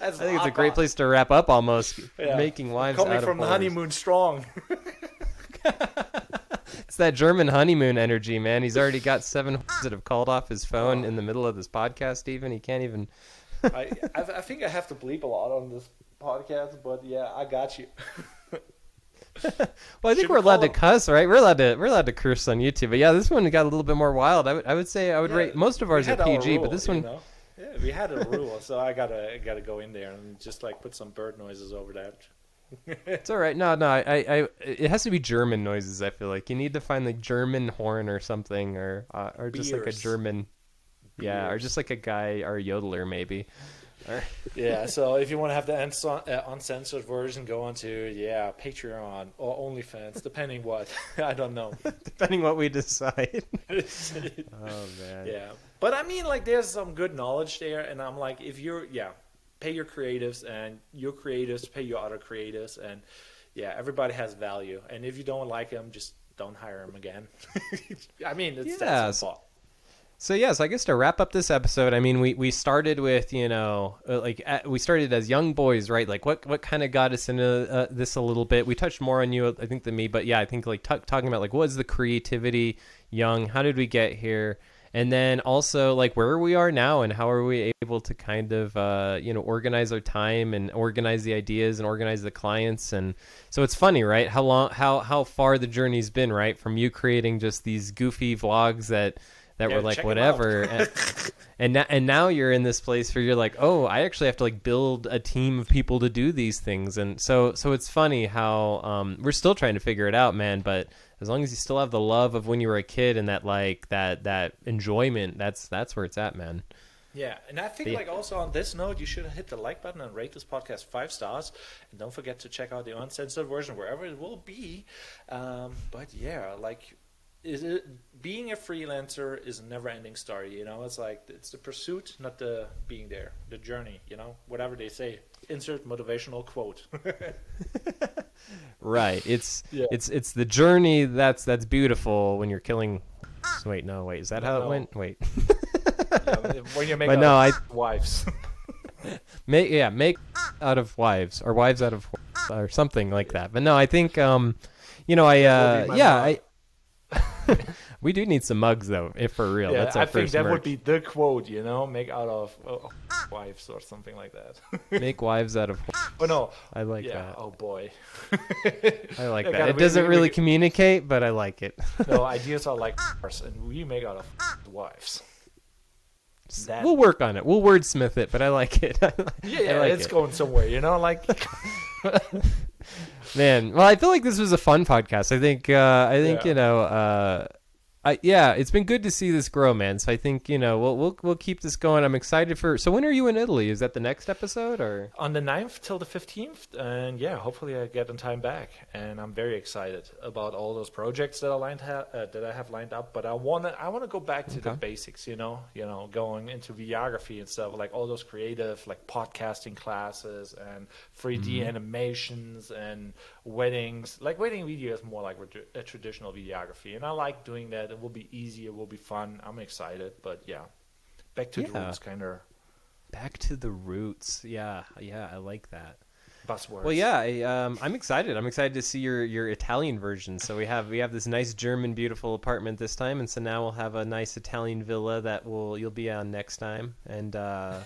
I think it's a great place to wrap up almost. Yeah. Making wives out of coming from the honeymoon strong. It's that German honeymoon energy, man. He's already got 7 that have called off his phone in the middle of this podcast. Even he can't even. I think I have to bleep a lot on this podcast, but yeah, I got you. Well, I think we're allowed to cuss, right? We're allowed to curse on YouTube. But yeah, this one got a little bit more wild. I would say I would rate most of ours are PG, but this one. Yeah, we had a rule, so I gotta go in there and just like put some bird noises over that. It's all right. No, I it has to be German noises. I feel like you need to find like German horn or something, or just like a German, or just like a guy or a yodeler maybe. Yeah. So if you want to have the uncensored version, go on to Patreon or OnlyFans, depending what I don't know. Depending what we decide. Oh man. Yeah, but I mean, like, there's some good knowledge there, and I'm like, if you're pay your creatives, and your creatives pay your other creatives, and everybody has value. And if you don't like them, just don't hire them again. I mean, it's that simple. So I guess to wrap up this episode, I mean, we started with we started as young boys, right? Like what kind of got us into this a little bit. We touched more on you, I think, than me, but I think like talking about like what is the creativity young? How did we get here? And then also like where we are now and how are we able to kind of, organize our time and organize the ideas and organize the clients. And so it's funny, right? How far the journey's been, right? From you creating just these goofy vlogs that were like whatever. and now you're in this place where you're like, oh, I actually have to like build a team of people to do these things. And so it's funny how we're still trying to figure it out, man. But as long as you still have the love of when you were a kid and that like that enjoyment, that's where it's at, man. Yeah, and I think like also on this note, you should hit the like button and rate this podcast 5 stars, and don't forget to check out the uncensored version wherever it will be. But yeah, like, being a freelancer is a never-ending story. It's like it's the pursuit, not the being there, the journey. Whatever they say. Insert motivational quote. Right. It's the journey that's beautiful when you're killing. Wait, is that how it went? Wait. When you make wives. make out of wives or wives out of or something like that. But no, I think we do need some mugs though, if for real. That's our first think that merch. would be the quote, make out of wives or something like that. Make wives out of. Oh no, I like that. Oh boy, I like that. It doesn't really communicate, but I like it. No, ideas are like and we make out of wives. We'll work on it. We'll wordsmith it, but I like it. Yeah, like it's going somewhere, like. Man, well, I feel like this was a fun podcast. I think it's been good to see this grow, man. So I think we'll keep this going. I'm excited for. So when are you in Italy? Is that the next episode or on the 9th till the 15th? And yeah, hopefully I get in time back. And I'm very excited about all those projects that I have lined up. But I wanna go back to the basics. Going into videography and stuff, like all those creative, like podcasting classes and 3D animations and weddings. Like wedding video is more like a traditional videography, and I like doing that. It will be easy. It will be fun. I'm excited. But yeah, back to the roots, kind of. Back to the roots. Yeah, I like that. Buzzwords. Well, yeah, I'm excited. I'm excited to see your Italian version. So we have this nice German beautiful apartment this time, and so now we'll have a nice Italian villa that you'll be on next time. And and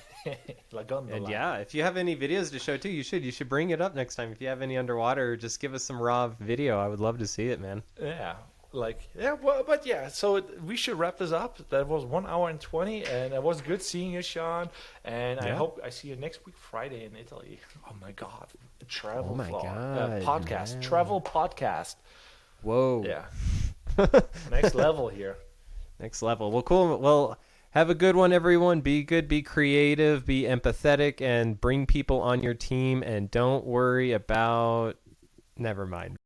yeah, if you have any videos to show too, you should bring it up next time. If you have any underwater, just give us some raw video. I would love to see it, man. Yeah. So we should wrap this up. That was 1 hour and 20, and it was good seeing you, Sean. And I hope I see you next week, Friday, in Italy. Oh my God, travel podcast, man. Travel podcast. Whoa, yeah, next level here. Next level. Well, cool. Well, have a good one, everyone. Be good, be creative, be empathetic, and bring people on your team. And don't worry about. Never mind.